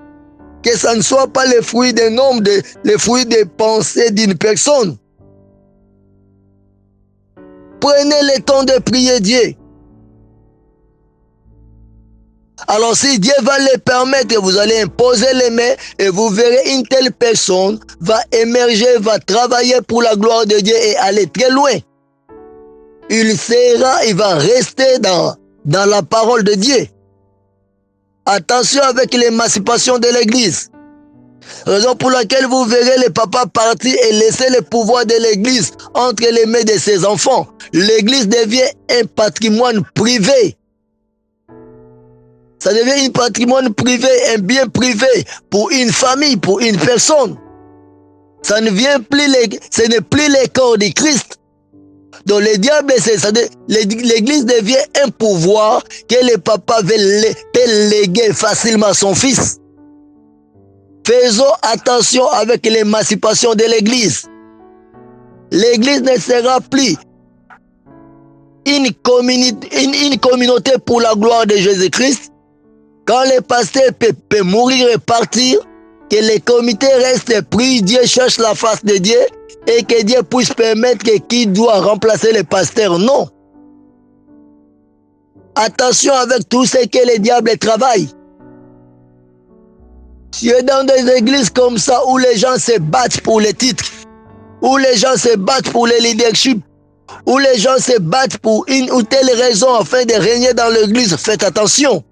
Que ça ne soit pas le fruit d'un homme, le fruit des pensées d'une personne. Prenez le temps de prier Dieu. Alors si Dieu va le permettre, vous allez imposer les mains et vous verrez une telle personne va émerger, va travailler pour la gloire de Dieu et aller très loin. Il va rester dans la parole de Dieu. Attention avec l'émancipation de l'église. Raison pour laquelle vous verrez les papas partir et laisser le pouvoir de l'église entre les mains de ses enfants. L'église devient un patrimoine privé. Ça devient un patrimoine privé, un bien privé pour une famille, pour une personne. Ce n'est plus le corps de Christ. Donc le diable, l'église devient un pouvoir que le papa peut léguer facilement à son fils. Faisons attention avec l'émancipation de l'église. L'église ne sera plus une communauté pour la gloire de Jésus-Christ. Quand le pasteur peut mourir et partir, que les comités restent pris, Dieu cherche la face de Dieu et que Dieu puisse permettre que qui doit remplacer le pasteur. Non. Attention avec tout ce que le diable travaille. Tu es dans des églises comme ça où les gens se battent pour les titres, où les gens se battent pour le leadership, où les gens se battent pour une ou telle raison afin de régner dans l'église, faites attention.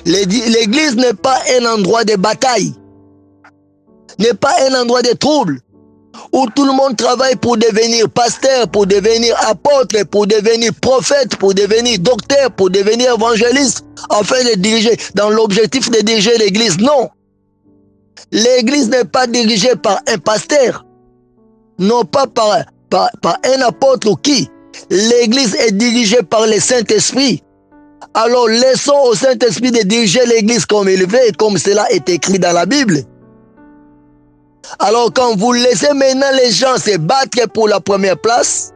L'église n'est pas un endroit de bataille, n'est pas un endroit de trouble, où tout le monde travaille pour devenir pasteur, pour devenir apôtre, pour devenir prophète, pour devenir docteur, pour devenir évangéliste, afin de diriger, dans l'objectif de diriger l'église. Non. L'église n'est pas dirigée par un pasteur, non pas par un apôtre ou qui. L'église est dirigée par le Saint-Esprit. Alors laissons au Saint-Esprit de diriger l'église comme il veut et comme cela est écrit dans la Bible. Alors quand vous laissez maintenant les gens se battre pour la première place,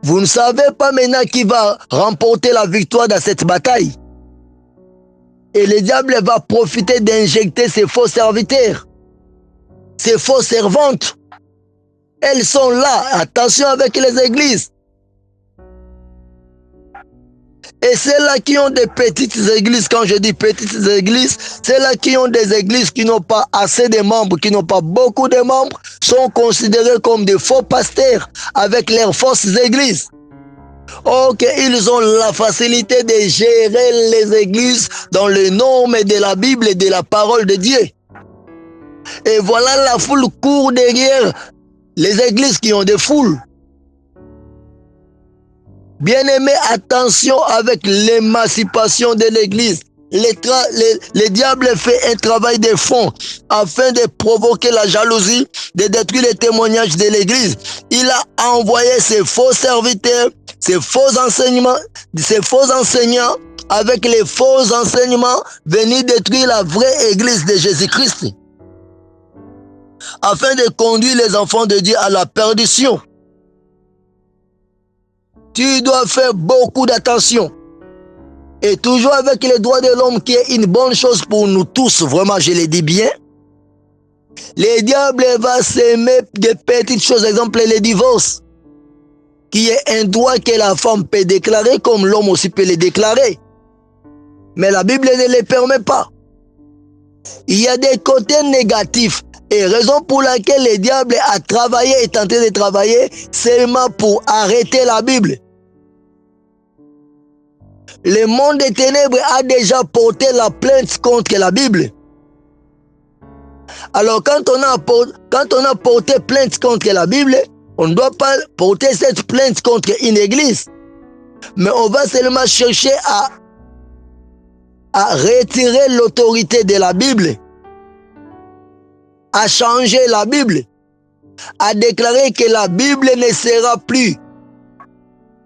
vous ne savez pas maintenant qui va remporter la victoire dans cette bataille. Et le diable va profiter d'injecter ses faux serviteurs, ses fausses servantes. Elles sont là. Attention avec les églises. Et celles-là qui ont des petites églises, quand je dis petites églises, celles-là qui ont des églises qui n'ont pas assez de membres, qui n'ont pas beaucoup de membres, sont considérées comme des faux pasteurs avec leurs fausses églises. Ok, ils ont la facilité de gérer les églises dans les normes de la Bible et de la parole de Dieu. Et voilà la foule court derrière les églises qui ont des foules. Bien-aimés, attention avec l'émancipation de l'église. Le diable fait un travail de fond afin de provoquer la jalousie, de détruire les témoignages de l'église. Il a envoyé ses faux serviteurs, ses faux enseignants avec les faux enseignements venir détruire la vraie église de Jésus-Christ afin de conduire les enfants de Dieu à la perdition. Tu dois faire beaucoup d'attention. Et toujours avec les droits de l'homme qui est une bonne chose pour nous tous, vraiment je le dis bien. Le diable va s'aimer de petites choses, exemple le divorce, qui est un droit que la femme peut déclarer comme l'homme aussi peut le déclarer. Mais la Bible ne le permet pas. Il y a des côtés négatifs Et raison pour laquelle le diable a travaillé, est en train de travailler seulement pour arrêter la Bible. Le monde des ténèbres a déjà porté la plainte contre la Bible. Alors quand on a porté plainte contre la Bible, on ne doit pas porter cette plainte contre une église. Mais on va seulement chercher à retirer l'autorité de la Bible, à changer la Bible, à déclarer que la Bible ne sera plus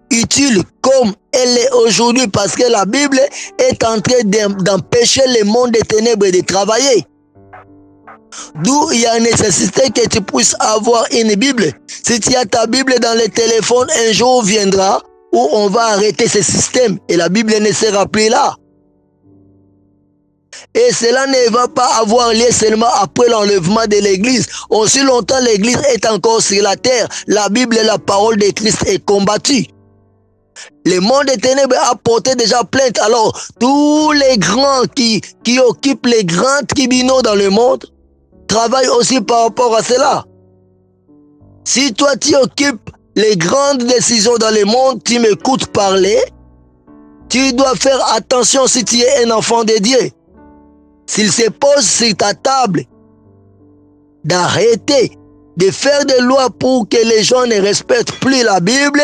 utile comme elle est aujourd'hui parce que la Bible est en train d'empêcher le monde des ténèbres de travailler. D'où il y a nécessité que tu puisses avoir une Bible. Si tu as ta Bible dans le téléphone, un jour viendra où on va arrêter ce système et la Bible ne sera plus là. Et cela ne va pas avoir lieu seulement après l'enlèvement de l'Église. Aussi longtemps l'Église est encore sur la terre, la Bible et la parole de Christ est combattue. Le monde des ténèbres a porté déjà plainte. Alors, tous les grands qui occupent les grands tribunaux dans le monde travaillent aussi par rapport à cela. Si toi tu occupes les grandes décisions dans le monde, tu m'écoutes parler, tu dois faire attention si tu es un enfant de Dieu. S'il se pose sur ta table d'arrêter de faire des lois pour que les gens ne respectent plus la Bible,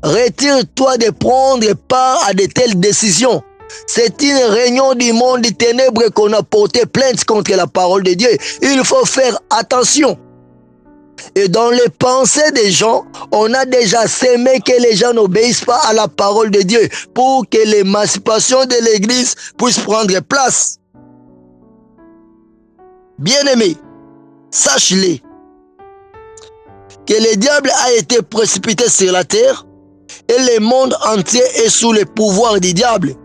retire-toi de prendre part à de telles décisions. C'est une réunion du monde des ténèbres qu'on a porté plainte contre la parole de Dieu. Il faut faire attention. Et dans les pensées des gens, on a déjà sémé que les gens n'obéissent pas à la parole de Dieu pour que l'émancipation de l'Église puisse prendre place. Bien-aimés, sache-le que le diable a été précipité sur la terre et le monde entier est sous le pouvoir du diable.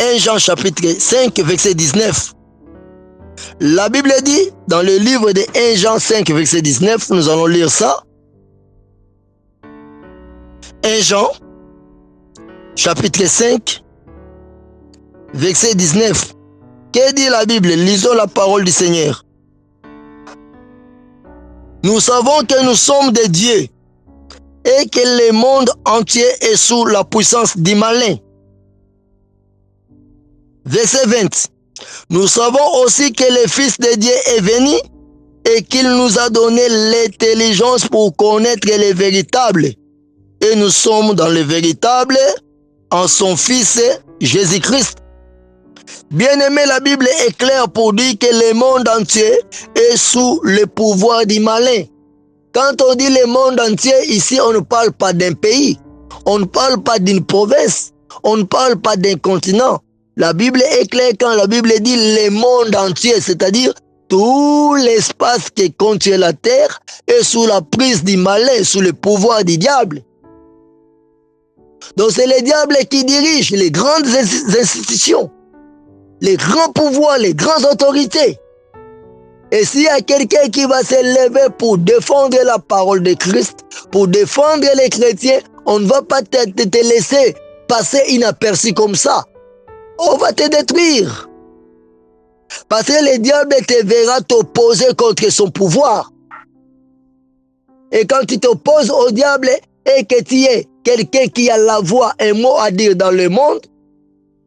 1 Jean chapitre 5 verset 19. La Bible dit dans le livre de 1 Jean 5 verset 19, nous allons lire ça. 1 Jean chapitre 5 verset 19. Que dit la Bible? Lisons la parole du Seigneur. Nous savons que nous sommes des dieux et que le monde entier est sous la puissance du malin. Verset 20. Nous savons aussi que le Fils de Dieu est venu et qu'il nous a donné l'intelligence pour connaître le véritable. Et nous sommes dans le véritable en son Fils Jésus-Christ. Bien-aimé, la Bible est claire pour dire que le monde entier est sous le pouvoir du malin. Quand on dit le monde entier, ici on ne parle pas d'un pays, on ne parle pas d'une province, on ne parle pas d'un continent. La Bible est claire quand la Bible dit le monde entier, c'est-à-dire tout l'espace qui contient la terre est sous la prise du malin, sous le pouvoir du diable. Donc c'est le diable qui dirige les grandes institutions, les grands pouvoirs, les grandes autorités. Et s'il y a quelqu'un qui va se lever pour défendre la parole de Christ, pour défendre les chrétiens, on ne va pas te laisser passer inaperçu comme ça. On va te détruire. Parce que le diable te verra t'opposer contre son pouvoir. Et quand tu t'opposes au diable et que tu es quelqu'un qui a la voix, un mot à dire dans le monde,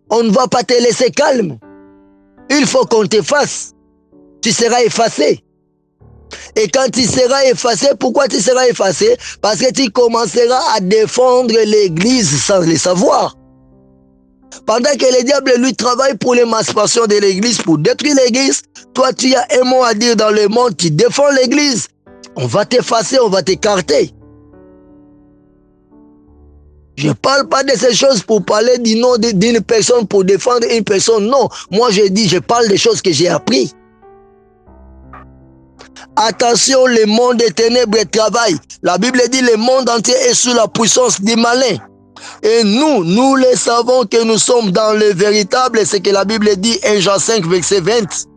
on ne va pas te laisser calme. Il faut qu'on t'efface. Tu seras effacé. Et quand tu seras effacé, pourquoi tu seras effacé? Parce que tu commenceras à défendre l'Église sans le savoir. Pendant que le diable lui travaille pour l'émancipation de l'Église, pour détruire l'Église, toi tu as un mot à dire dans le monde, tu défends l'Église. On va t'effacer, on va t'écarter. Je ne parle pas de ces choses pour parler du nom d'une personne, pour défendre une personne. Non, moi je parle des choses que j'ai apprises. Attention, le monde des ténèbres travaille. La Bible dit le monde entier est sous la puissance du malin. Et nous le savons que nous sommes dans le véritable, c'est que la Bible dit 1 Jean 5 verset 20.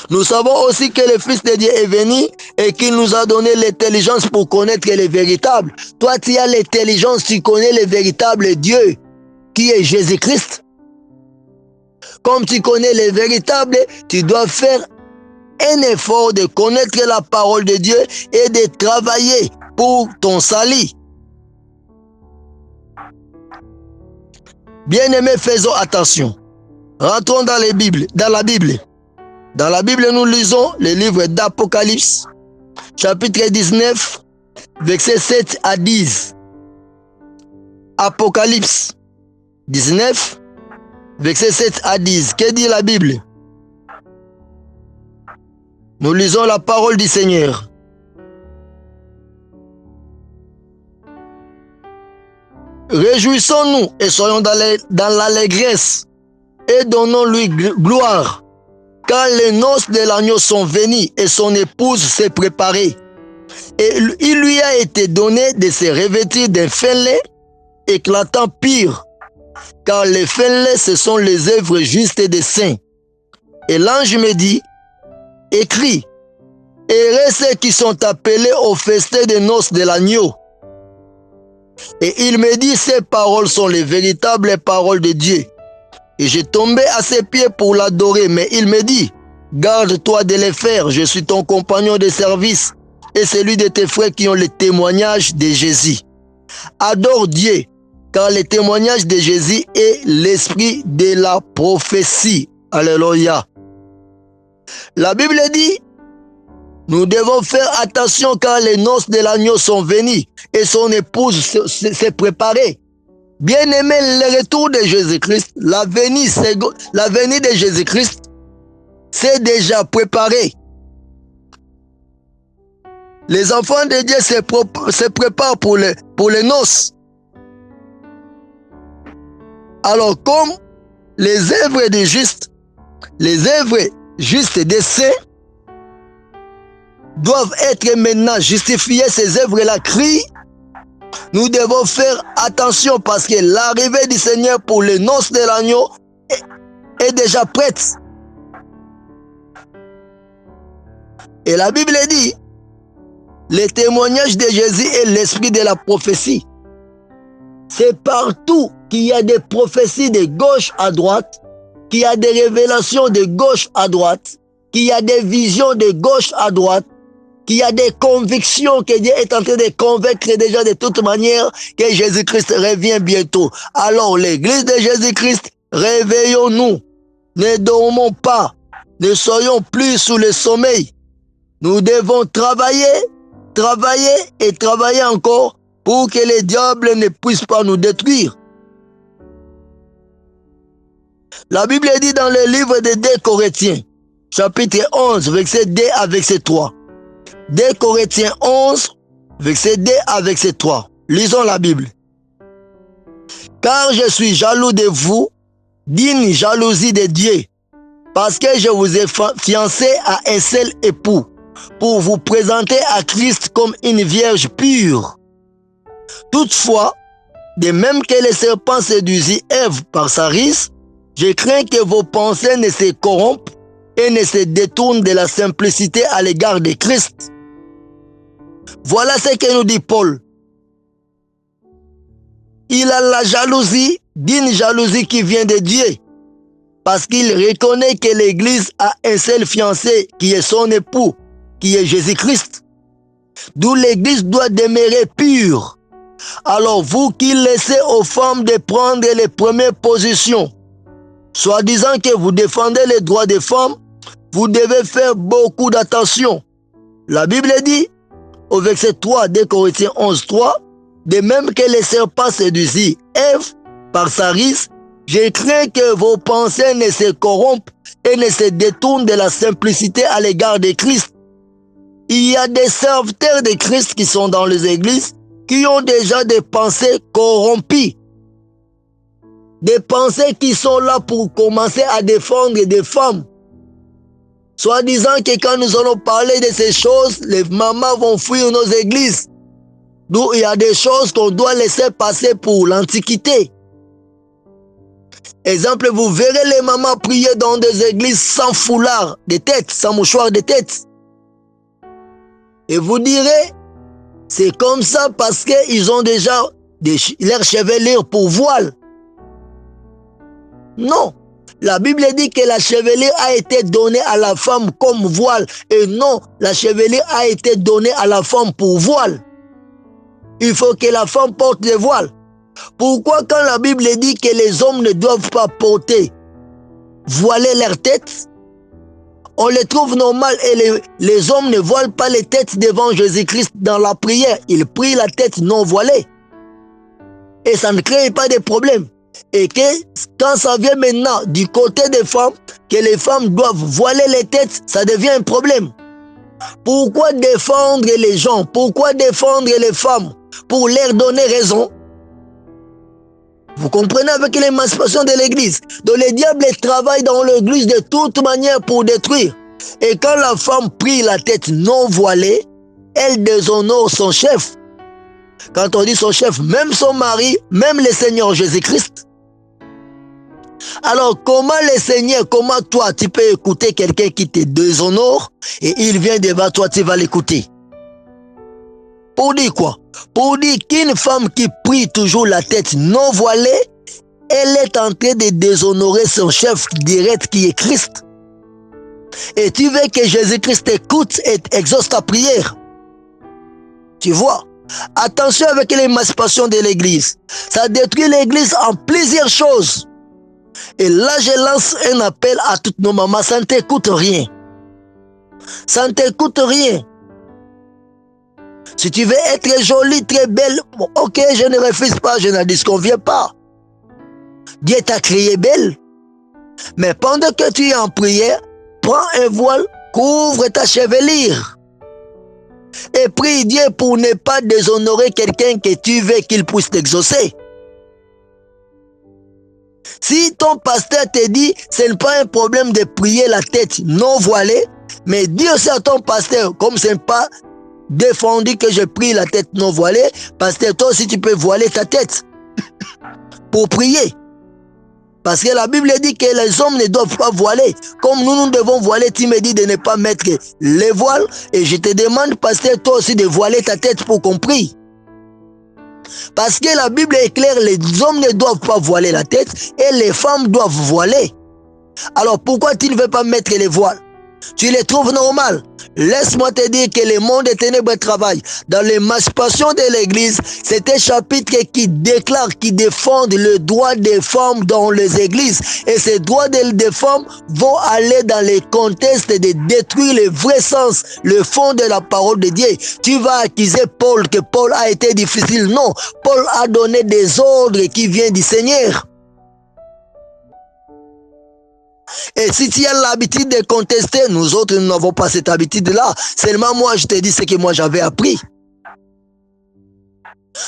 Nous savons aussi que le Fils de Dieu est venu et qu'il nous a donné l'intelligence pour connaître le véritable. Toi, tu as l'intelligence, tu connais le véritable Dieu, qui est Jésus-Christ. Comme tu connais le véritable, tu dois faire un effort de connaître la parole de Dieu et de travailler pour ton salut. Bien-aimés, faisons attention. Rentrons dans la Bible. Dans la Bible, nous lisons le livre d'Apocalypse, chapitre 19, versets 7 à 10. Apocalypse 19, versets 7 à 10. Que dit la Bible? Nous lisons la parole du Seigneur. Réjouissons-nous et soyons dans l'allégresse et donnons-lui gloire, car les noces de l'agneau sont venues et son épouse s'est préparée. Et il lui a été donné de se revêtir d'un fin lait éclatant pur, car les fins laits, ce sont les œuvres justes des saints. Et l'ange me dit, écris, heureux ceux qui sont appelés au festin des noces de l'agneau. Et il me dit, ces paroles sont les véritables paroles de Dieu. Et j'ai tombé à ses pieds pour l'adorer, mais il me dit, garde-toi de les faire, je suis ton compagnon de service et celui de tes frères qui ont le témoignage de Jésus. Adore Dieu, car le témoignage de Jésus est l'esprit de la prophétie. Alléluia. La Bible dit, nous devons faire attention car les noces de l'agneau sont venues et son épouse s'est préparée. Bien-aimé, le retour de Jésus-Christ, la venue de Jésus-Christ, c'est déjà préparé. Les enfants de Dieu se préparent pour les noces. Alors, comme les œuvres des justes, les œuvres justes des saints doivent être maintenant justifiées, ces œuvres-là crient, nous devons faire attention parce que l'arrivée du Seigneur pour les noces de l'agneau est déjà prête. Et la Bible dit, le témoignage de Jésus est l'esprit de la prophétie. C'est partout qu'il y a des prophéties de gauche à droite, qu'il y a des révélations de gauche à droite, qu'il y a des visions de gauche à droite, qu'il y a des convictions que Dieu est en train de convaincre déjà de toute manière que Jésus-Christ revient bientôt. Alors l'église de Jésus-Christ, réveillons-nous. Ne dormons pas. Ne soyons plus sous le sommeil. Nous devons travailler et travailler encore pour que les diables ne puissent pas nous détruire. La Bible dit dans le livre de 2 Corinthiens, chapitre 11, verset 2 à verset 3. 2 Corinthiens 11, verset 2 à verset 3. Lisons la Bible. Car je suis jaloux de vous, d'une jalousie de Dieu, parce que je vous ai fiancé à un seul époux, pour vous présenter à Christ comme une vierge pure. Toutefois, de même que le serpent séduisit Ève par sa ruse, je crains que vos pensées ne se corrompent et ne se détournent de la simplicité à l'égard de Christ. Voilà ce que nous dit Paul. Il a la jalousie, d'une jalousie qui vient de Dieu, parce qu'il reconnaît que l'Église a un seul fiancé qui est son époux, qui est Jésus-Christ. D'où l'Église doit demeurer pure. Alors vous qui laissez aux femmes de prendre les premières positions, soit disant que vous défendez les droits des femmes, vous devez faire beaucoup d'attention. La Bible dit, au verset 3 de Corinthiens 11, 3, de même que le serpent séduisit Ève par sa ruse, je crains que vos pensées ne se corrompent et ne se détournent de la simplicité à l'égard de Christ. Il y a des serviteurs de Christ qui sont dans les églises qui ont déjà des pensées corrompues. Des pensées qui sont là pour commencer à défendre des femmes. Soit disant que quand nous allons parler de ces choses, les mamans vont fuir nos églises. D'où il y a des choses qu'on doit laisser passer pour l'Antiquité. Exemple, vous verrez les mamans prier dans des églises sans foulard de tête, sans mouchoir de tête. Et vous direz, c'est comme ça parce qu'ils ont déjà leur chevelure pour voile. Non, La Bible dit que la chevelure a été donnée à la femme comme voile. Et non, la chevelure a été donnée à la femme pour voile. Il faut que la femme porte le voile. Pourquoi quand la Bible dit que les hommes ne doivent pas porter, voiler leur tête, on les trouve normal et les hommes ne voilent pas les têtes devant Jésus-Christ dans la prière. Ils prient la tête non voilée. Et ça ne crée pas de problème. Et que quand ça vient maintenant du côté des femmes, que les femmes doivent voiler les têtes, ça devient un problème. Pourquoi défendre les gens? Pourquoi défendre les femmes? Pour leur donner raison. Vous comprenez avec l'émancipation de l'Église. Donc le diable travaille dans l'Église de toute manière pour détruire. Et quand la femme prie la tête non voilée, elle déshonore son chef. Quand on dit son chef, même son mari, même le Seigneur Jésus-Christ. Alors comment le Seigneur, comment toi tu peux écouter quelqu'un qui te déshonore et il vient devant toi, tu vas l'écouter? Pour dire quoi? Pour dire qu'une femme qui prie toujours la tête non voilée, elle est en train de déshonorer son chef direct qui est Christ. Et tu veux que Jésus-Christ écoute et exauce ta prière. Tu vois? Attention avec l'émancipation de l'Église. Ça détruit l'Église en plusieurs choses. Et là, je lance un appel à toutes nos mamans. Ça ne t'écoute rien. Ça ne t'écoute rien. Si tu veux être jolie, très belle, bon, ok, je ne refuse pas, je ne disconviens pas. Dieu t'a créé belle. Mais pendant que tu es en prière, prends un voile, couvre ta chevelure. Et prie Dieu pour ne pas déshonorer quelqu'un que tu veux qu'il puisse t'exaucer. Si ton pasteur te dit, ce n'est pas un problème de prier la tête non voilée, mais dis aussi à ton pasteur, comme ce n'est pas défendu que je prie la tête non voilée, pasteur, toi aussi tu peux voiler ta tête pour prier. Parce que la Bible dit que les hommes ne doivent pas voiler. Comme nous devons voiler, tu me dis de ne pas mettre les voiles. Et je te demande, pasteur, toi aussi de voiler ta tête pour qu'on prie. Parce que la Bible est claire, les hommes ne doivent pas voiler la tête et les femmes doivent voiler. Alors pourquoi tu ne veux pas mettre les voiles? Tu les trouves normales? Laisse-moi te dire que le monde des ténèbres travaille. Dans l'émancipation de l'Église, c'est un chapitre qui déclare, qui défend le droit des femmes dans les églises. Et ces droits des femmes vont aller dans les contextes de détruire le vrai sens, le fond de la parole de Dieu. Tu vas accuser Paul que Paul a été difficile. Non, Paul a donné des ordres qui viennent du Seigneur. Et si tu as l'habitude de contester, nous autres, nous n'avons pas cette habitude-là. Seulement moi, je te dis ce que moi j'avais appris.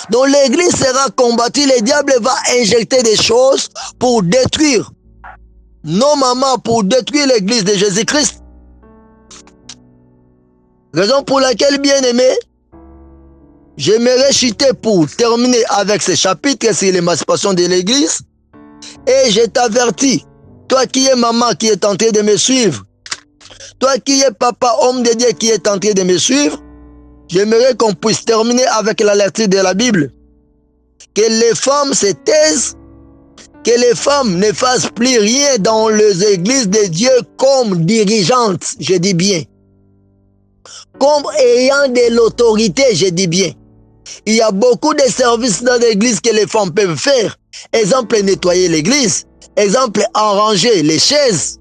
Donc l'Église sera combattue, le diable va injecter des choses pour détruire nos mamans, pour détruire l'Église de Jésus-Christ. Raison pour laquelle, bien-aimé, j'aimerais chuter pour terminer avec ce chapitre sur l'émancipation de l'Église. Et je t'avertis, toi qui es maman qui est en train de me suivre, toi qui es papa, homme de Dieu qui est en train de me suivre, j'aimerais qu'on puisse terminer avec la lecture de la Bible. Que les femmes se taisent, que les femmes ne fassent plus rien dans les églises de Dieu comme dirigeantes, je dis bien. Comme ayant de l'autorité, je dis bien. Il y a beaucoup de services dans l'église que les femmes peuvent faire. Exemple, nettoyer l'église. Exemple, arranger les chaises.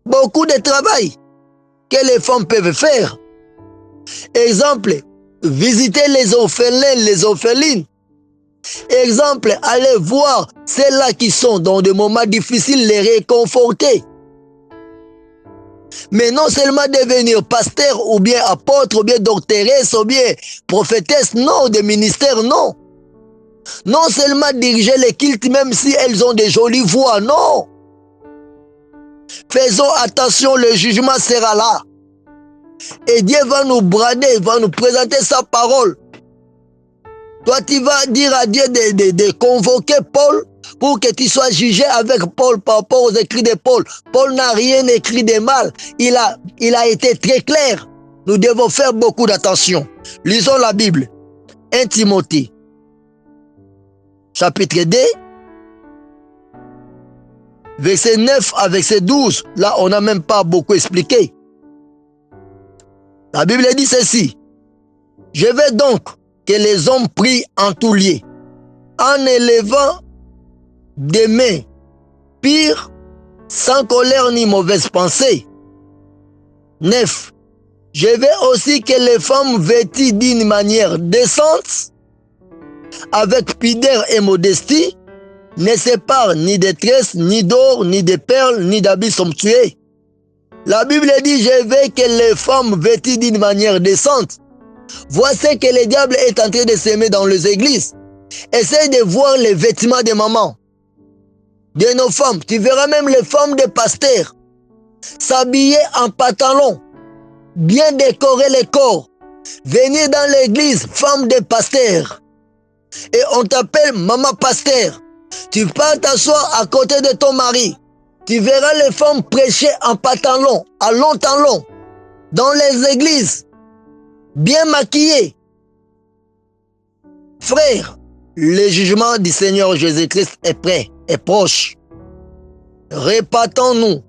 Beaucoup de travail que les femmes peuvent faire. Exemple, visiter les orphelins, les orphelines. Exemple, aller voir celles-là qui sont dans des moments difficiles, les réconforter. Mais non seulement devenir pasteur ou bien apôtre ou bien doctoresse ou bien prophétesse, non, des ministères, non. Non seulement diriger les cultes même si elles ont des jolies voix, non. Faisons attention, le jugement sera là. Et Dieu va nous brader, va nous présenter sa parole. Toi, tu vas dire à Dieu de convoquer Paul pour que tu sois jugé avec Paul par rapport aux écrits de Paul. Paul n'a rien écrit de mal. Il a été très clair. Nous devons faire beaucoup d'attention. Lisons la Bible. 1 Timothée, chapitre 2, verset 9 à verset 12. Là, on n'a même pas beaucoup expliqué. La Bible dit ceci. Je veux donc que les hommes prient en tout lieu, en élevant des mains pires, sans colère ni mauvaise pensée. 9. Je veux aussi que les femmes vêtues d'une manière décente, avec pudeur et modestie, ne séparent ni de tresses, ni d'or, ni de perles, ni d'habits somptueux. La Bible dit, je veux que les femmes vêtues d'une manière décente. Voici que le diable est en train de s'aimer dans les églises. Essaye de voir les vêtements des mamans, de nos femmes. Tu verras même les femmes des pasteurs s'habiller en pantalon, bien décorer le corps, venir dans l'église, femme de pasteur. Et on t'appelle maman pasteur. Tu pars t'asseoir à côté de ton mari. Tu verras les femmes prêcher en pantalon, à long talon, dans les églises, bien maquillées. Frère, le jugement du Seigneur Jésus-Christ est prêt, est proche. Repentons-nous,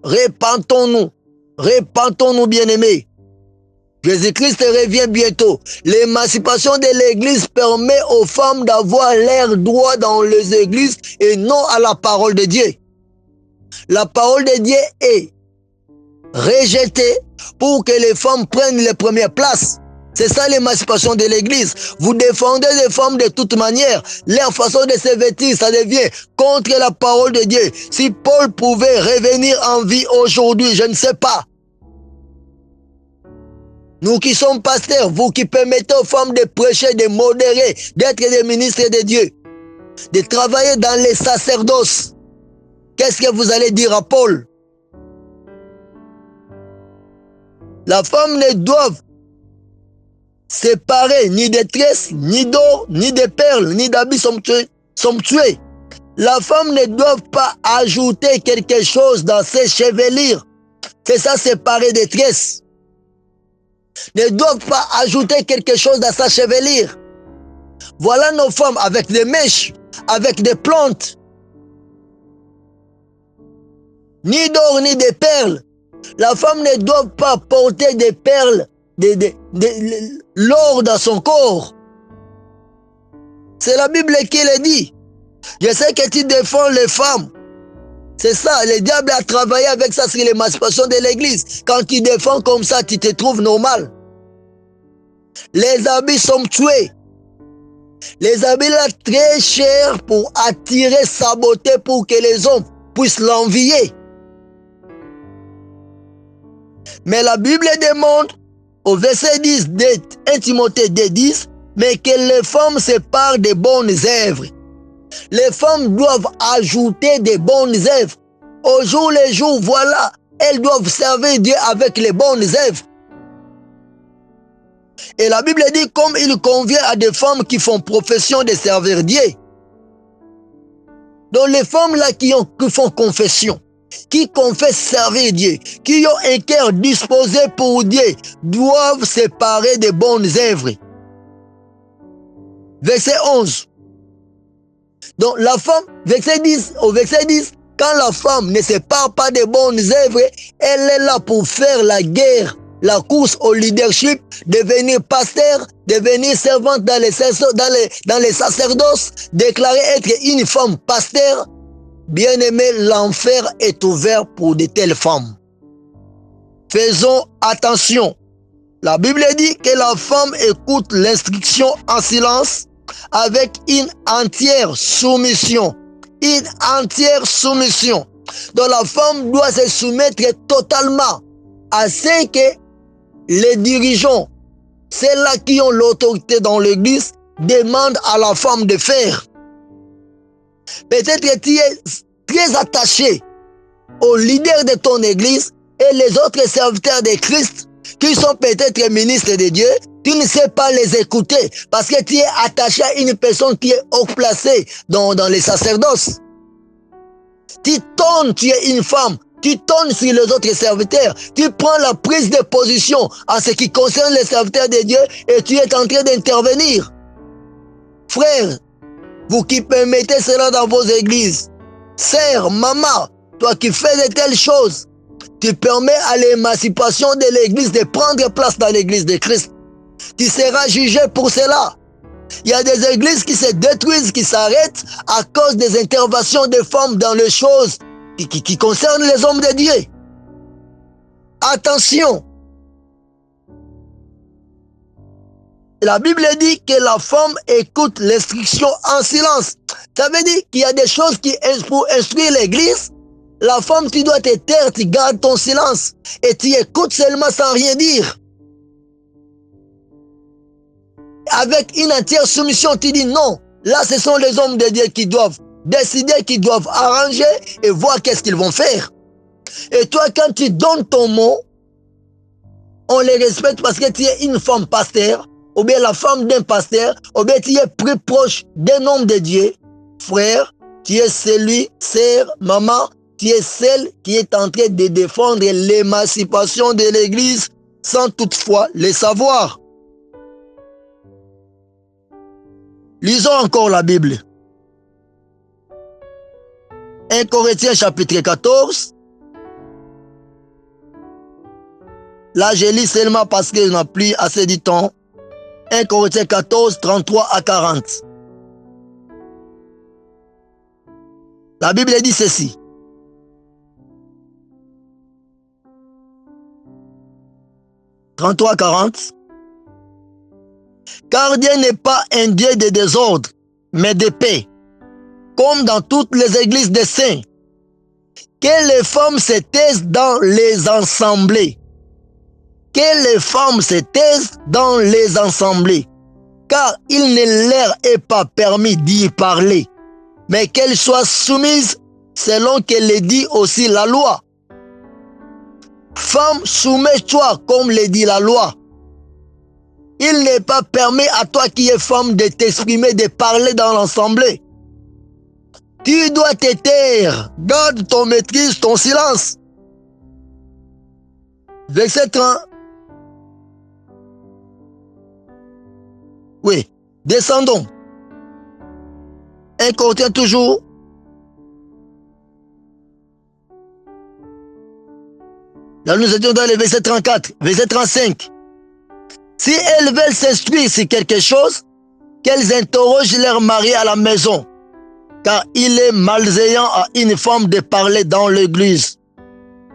repentons-nous, repentons-nous, bien-aimés. Jésus-Christ revient bientôt. L'émancipation de l'Église permet aux femmes d'avoir leur droit dans les églises et non à la parole de Dieu. La parole de Dieu est rejetée pour que les femmes prennent les premières places. C'est ça l'émancipation de l'Église. Vous défendez les femmes de toute manière. Leur façon de se vêtir, ça devient contre la parole de Dieu. Si Paul pouvait revenir en vie aujourd'hui, je ne sais pas. Nous qui sommes pasteurs, vous qui permettez aux femmes de prêcher, de modérer, d'être des ministres de Dieu, de travailler dans les sacerdoces, qu'est-ce que vous allez dire à Paul? La femme ne doit séparer ni de tresses, ni d'or, ni de perles, ni d'habits somptueux. La femme ne doit pas ajouter quelque chose dans ses chevelures. C'est ça, séparer des tresses. Ne doivent pas ajouter quelque chose dans sa chevelure. Voilà nos femmes avec des mèches, avec des plantes. Ni d'or, ni de perles. La femme ne doit pas porter des perles, l'or dans son corps. C'est la Bible qui le dit. Je sais que tu défends les femmes. C'est ça, le diable a travaillé avec ça sur l'émancipation de l'Église. Quand tu défends comme ça, tu te trouves normal. Les habits somptueux. Les habits là très chers pour attirer sa beauté pour que les hommes puissent l'envier. Mais la Bible demande au verset 10 de 1 Timothée 2:10, mais que les femmes se parlent des bonnes œuvres. Les femmes doivent ajouter des bonnes œuvres. Au jour le jour, voilà, elles doivent servir Dieu avec les bonnes œuvres. Et la Bible dit comme il convient à des femmes qui font profession de servir Dieu. Donc les femmes là qui font confession, qui confessent servir Dieu, qui ont un cœur disposé pour Dieu, doivent séparer des bonnes œuvres. Verset 11. Donc la femme, verset 10, au verset 10, quand la femme ne sépare pas des bonnes œuvres, elle est là pour faire la guerre, la course au leadership, devenir pasteur, devenir servante dans les sacerdoces, déclarer être une femme pasteur. Bien-aimé, l'enfer est ouvert pour de telles femmes. Faisons attention. La Bible dit que la femme écoute l'instruction en silence avec une entière soumission. Une entière soumission. Donc la femme doit se soumettre totalement à ce que les dirigeants, ceux-là qui ont l'autorité dans l'église, demandent à la femme de faire. Peut-être que tu es très attaché aux leaders de ton église et les autres serviteurs de Christ qui sont peut-être ministres de Dieu. Tu ne sais pas les écouter parce que tu es attaché à une personne qui est haut placée dans les sacerdoces. Tu tournes, tu es une femme, tu tournes sur les autres serviteurs, tu prends la prise de position en ce qui concerne les serviteurs de Dieu et tu es en train d'intervenir. Frères, vous qui permettez cela dans vos églises, sœur, maman, toi qui fais de telles choses, tu permets à l'émancipation de l'Église de prendre place dans l'Église de Christ. Tu seras jugé pour cela. Il y a des églises qui se détruisent, qui s'arrêtent à cause des interventions des femmes dans les choses qui concernent les hommes de Dieu. Attention. La Bible dit que la femme écoute l'instruction en silence. Ça veut dire qu'il y a des choses qui, pour instruire l'église, la femme, tu dois te taire, tu gardes ton silence et tu écoutes seulement sans rien dire. Avec une entière soumission, tu dis non. Là, ce sont les hommes de Dieu qui doivent décider, qui doivent arranger et voir qu'est-ce qu'ils vont faire. Et toi, quand tu donnes ton mot, on les respecte parce que tu es une femme pasteur, ou bien la femme d'un pasteur, ou bien tu es plus proche d'un homme de Dieu. Frère, tu es celui, sœur, maman, tu es celle qui est en train de défendre l'émancipation de l'Église sans toutefois le savoir. Lisons encore la Bible. 1 Corinthiens chapitre 14. Là, je lis seulement parce qu'il n'a plus assez de temps. 1 Corinthiens 14, 33 à 40. La Bible dit ceci. « 33 à 40. Car Dieu n'est pas un Dieu de désordre, mais de paix, comme dans toutes les églises des saints. Que les femmes se taisent dans les assemblées. Que les femmes se taisent dans les assemblées, car il ne leur est pas permis d'y parler, mais qu'elles soient soumises selon que le dit aussi la loi. Femme, soumets-toi comme le dit la loi. Il n'est pas permis à toi qui es femme de t'exprimer, de parler dans l'assemblée. Tu dois te taire. Garde ton maîtrise, ton silence. Verset 30. Oui, descendons. 1 Corinthiens toujours. Là, nous étions dans le verset 34, verset 35. Si elles veulent s'instruire sur quelque chose, qu'elles interrogent leur mari à la maison, car il est malveillant à une femme de parler dans l'église.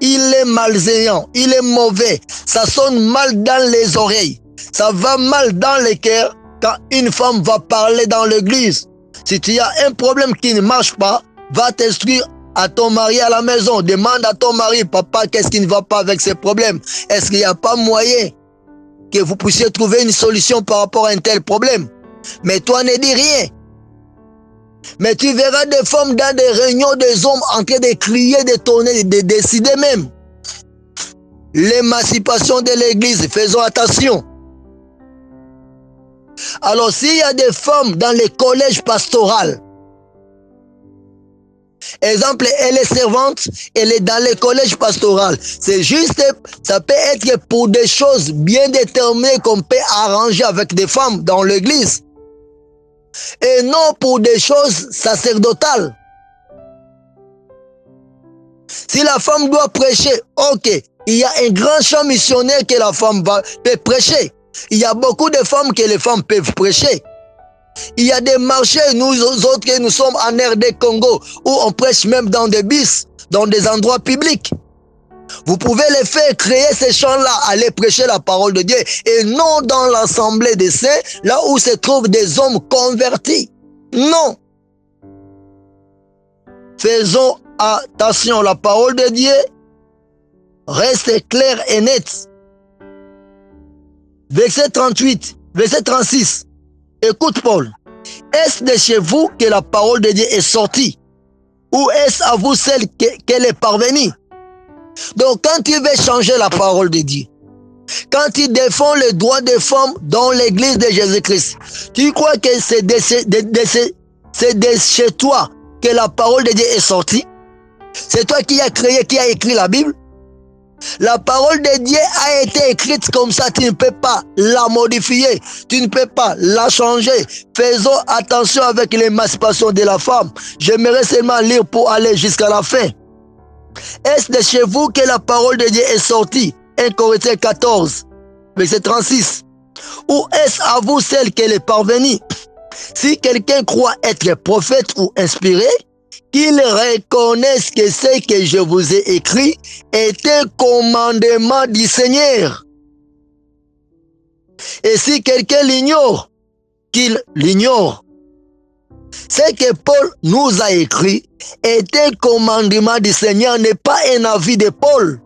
Il est malveillant, il est mauvais, ça sonne mal dans les oreilles, ça va mal dans le cœur quand une femme va parler dans l'église. Si tu as un problème qui ne marche pas, va t'instruire à ton mari à la maison. Demande à ton mari, papa, qu'est-ce qui ne va pas avec ces problèmes? Est-ce qu'il n'y a pas moyen que vous puissiez trouver une solution par rapport à un tel problème? Mais toi, ne dis rien. Mais tu verras des femmes dans des réunions des hommes en train de crier, de tourner, de décider même. L'émancipation de l'église, faisons attention. Alors, s'il y a des femmes dans les collèges pastoraux, exemple, elle est servante, elle est dans les collèges pastoraux. C'est juste, ça peut être pour des choses bien déterminées qu'on peut arranger avec des femmes dans l'église. Et non pour des choses sacerdotales. Si la femme doit prêcher, ok, il y a un grand champ missionnaire que la femme peut prêcher. Il y a beaucoup de femmes que les femmes peuvent prêcher. Il y a des marchés, nous autres, nous sommes en RD Congo, où on prêche même dans des bus, dans des endroits publics. Vous pouvez les faire créer ces champs-là, aller prêcher la parole de Dieu, et non dans l'assemblée des saints, là où se trouvent des hommes convertis. Non. Faisons attention, la parole de Dieu reste claire et nette. Verset 38, verset 36. Écoute Paul, est-ce de chez vous que la parole de Dieu est sortie? Ou est-ce à vous celle qu'elle est parvenue? Donc quand tu veux changer la parole de Dieu, quand tu défends les droits des femmes dans l'église de Jésus-Christ, tu crois que c'est de chez toi que la parole de Dieu est sortie? C'est toi qui as créé, qui as écrit la Bible? La parole de Dieu a été écrite comme ça, tu ne peux pas la modifier, tu ne peux pas la changer. Faisons attention avec l'émancipation de la femme. J'aimerais seulement lire pour aller jusqu'à la fin. Est-ce de chez vous que la parole de Dieu est sortie? 1 Corinthiens 14, verset 36. Ou est-ce à vous celle qu'elle est parvenue? Si quelqu'un croit être prophète ou inspiré, qu'il reconnaisse que ce que je vous ai écrit est un commandement du Seigneur. Et si quelqu'un l'ignore, qu'il l'ignore. Ce que Paul nous a écrit est un commandement du Seigneur, n'est pas un avis de Paul.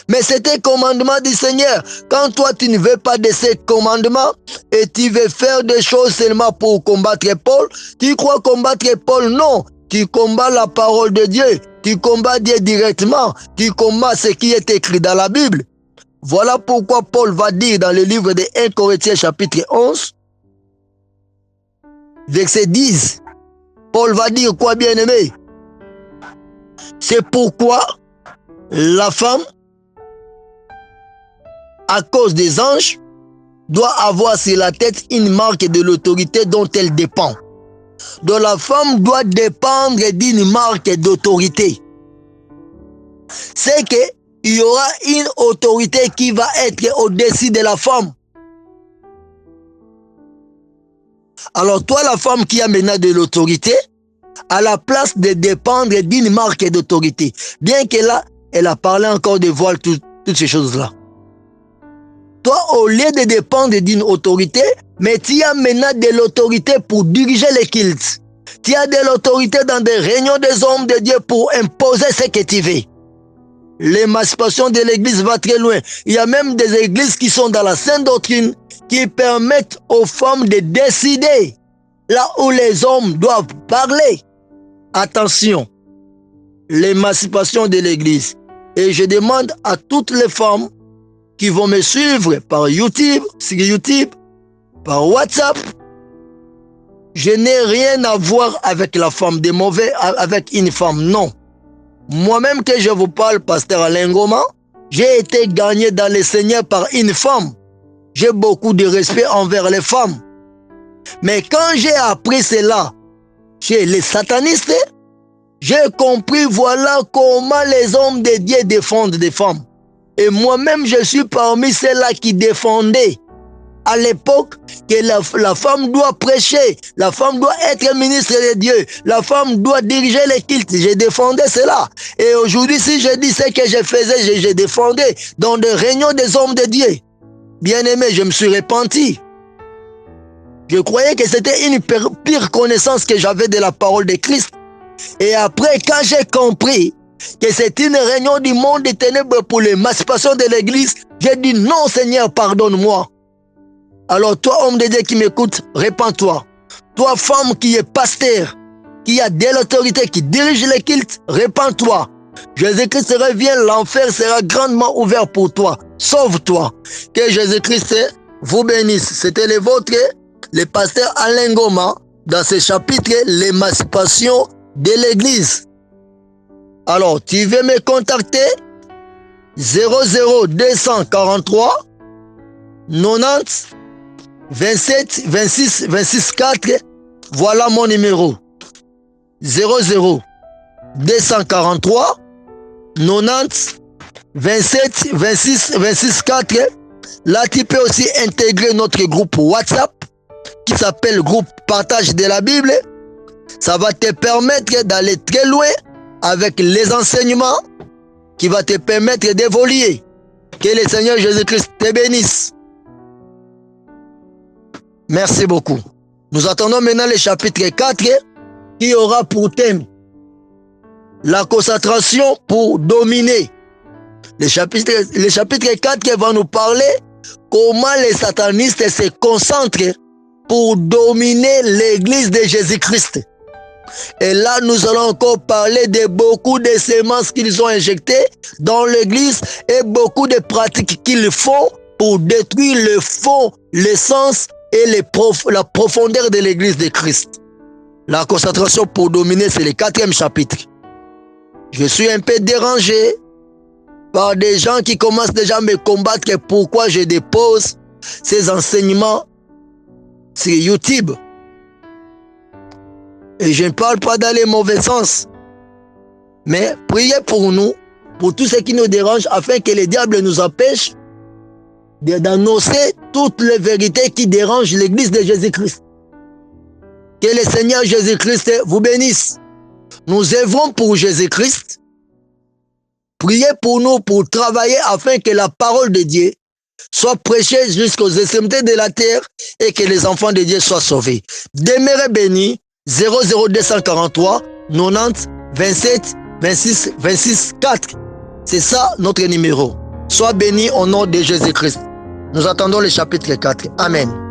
Mais c'est un commandement du Seigneur. Quand toi tu ne veux pas de ce commandement et tu veux faire des choses seulement pour combattre Paul, tu crois combattre Paul? Non. Tu combats la parole de Dieu. Tu combats Dieu directement. Tu combats ce qui est écrit dans la Bible. Voilà pourquoi Paul va dire dans le livre de 1 Corinthiens chapitre 11, verset 10. Paul va dire quoi, bien-aimé? C'est pourquoi la femme, à cause des anges, doit avoir sur la tête une marque de l'autorité dont elle dépend. Donc la femme doit dépendre d'une marque d'autorité. C'est qu'il y aura une autorité qui va être au-dessus de la femme. Alors toi, la femme qui a maintenant de l'autorité, à la place de dépendre d'une marque d'autorité, bien que là, elle a parlé encore de voile, toutes ces choses-là. Toi, au lieu de dépendre d'une autorité, mais tu as maintenant de l'autorité pour diriger les cultes. Tu as de l'autorité dans des réunions des hommes de Dieu pour imposer ce que tu veux. L'émancipation de l'église va très loin. Il y a même des églises qui sont dans la sainte doctrine qui permettent aux femmes de décider là où les hommes doivent parler. Attention, l'émancipation de l'église. Et je demande à toutes les femmes qui vont me suivre par YouTube, sur YouTube, par WhatsApp. Je n'ai rien à voir avec la femme, de mauvais avec une femme, non. Moi-même que je vous parle, pasteur Alain Ngoma, j'ai été gagné dans le Seigneur par une femme. J'ai beaucoup de respect envers les femmes. Mais quand j'ai appris cela chez les satanistes, j'ai compris voilà comment les hommes de Dieu défendent des femmes. Et moi-même, je suis parmi ceux-là qui défendaient à l'époque que la femme doit prêcher, la femme doit être ministre de Dieu, la femme doit diriger les cultes. Je défendais cela. Et aujourd'hui, si je dis ce que je faisais, je défendais dans des réunions des hommes de Dieu. Bien aimé, je me suis repenti. Je croyais que c'était une pire connaissance que j'avais de la parole de Christ. Et après, quand j'ai compris que c'est une réunion du monde des ténèbres pour l'émancipation de l'église, j'ai dit non Seigneur, pardonne-moi. Alors toi, homme de Dieu qui m'écoute, répands-toi. Toi, femme qui est pasteur, qui a de l'autorité, qui dirige les cultes, répands-toi. Jésus-Christ revient, l'enfer sera grandement ouvert pour toi. Sauve-toi. Que Jésus-Christ vous bénisse. C'était le vôtre, le pasteur Alain Ngoma, dans ce chapitre, l'émancipation de l'église. Alors, tu veux me contacter? 00243 90 27 26 26 4. Voilà mon numéro. 00243 90 27 26 26 4. Là, tu peux aussi intégrer notre groupe WhatsApp qui s'appelle Groupe Partage de la Bible. Ça va te permettre d'aller très loin avec les enseignements qui va te permettre d'évoluer. Que le Seigneur Jésus-Christ te bénisse. Merci beaucoup. Nous attendons maintenant le chapitre 4 qui aura pour thème la concentration pour dominer. Le chapitre 4 qui va nous parler comment les satanistes se concentrent pour dominer l'église de Jésus-Christ. Et là, nous allons encore parler de beaucoup de semences qu'ils ont injectées dans l'église et beaucoup de pratiques qu'ils font pour détruire le fond, l'essence et la profondeur de l'église de Christ. La concentration pour dominer, c'est le 4e chapitre. Je suis un peu dérangé par des gens qui commencent déjà à me combattre que pourquoi je dépose ces enseignements sur YouTube. Et je ne parle pas dans les mauvais sens. Mais priez pour nous, pour tout ce qui nous dérange, afin que le diable nous empêche d'annoncer toutes les vérités qui dérangent l'Église de Jésus-Christ. Que le Seigneur Jésus-Christ vous bénisse. Nous œuvrons pour Jésus-Christ. Priez pour nous, pour travailler afin que la parole de Dieu soit prêchée jusqu'aux extrémités de la terre et que les enfants de Dieu soient sauvés. Demeurez bénis. 00243 90 27 26 26 4. C'est ça notre numéro. Sois béni au nom de Jésus-Christ. Nous attendons le chapitre 4. Amen.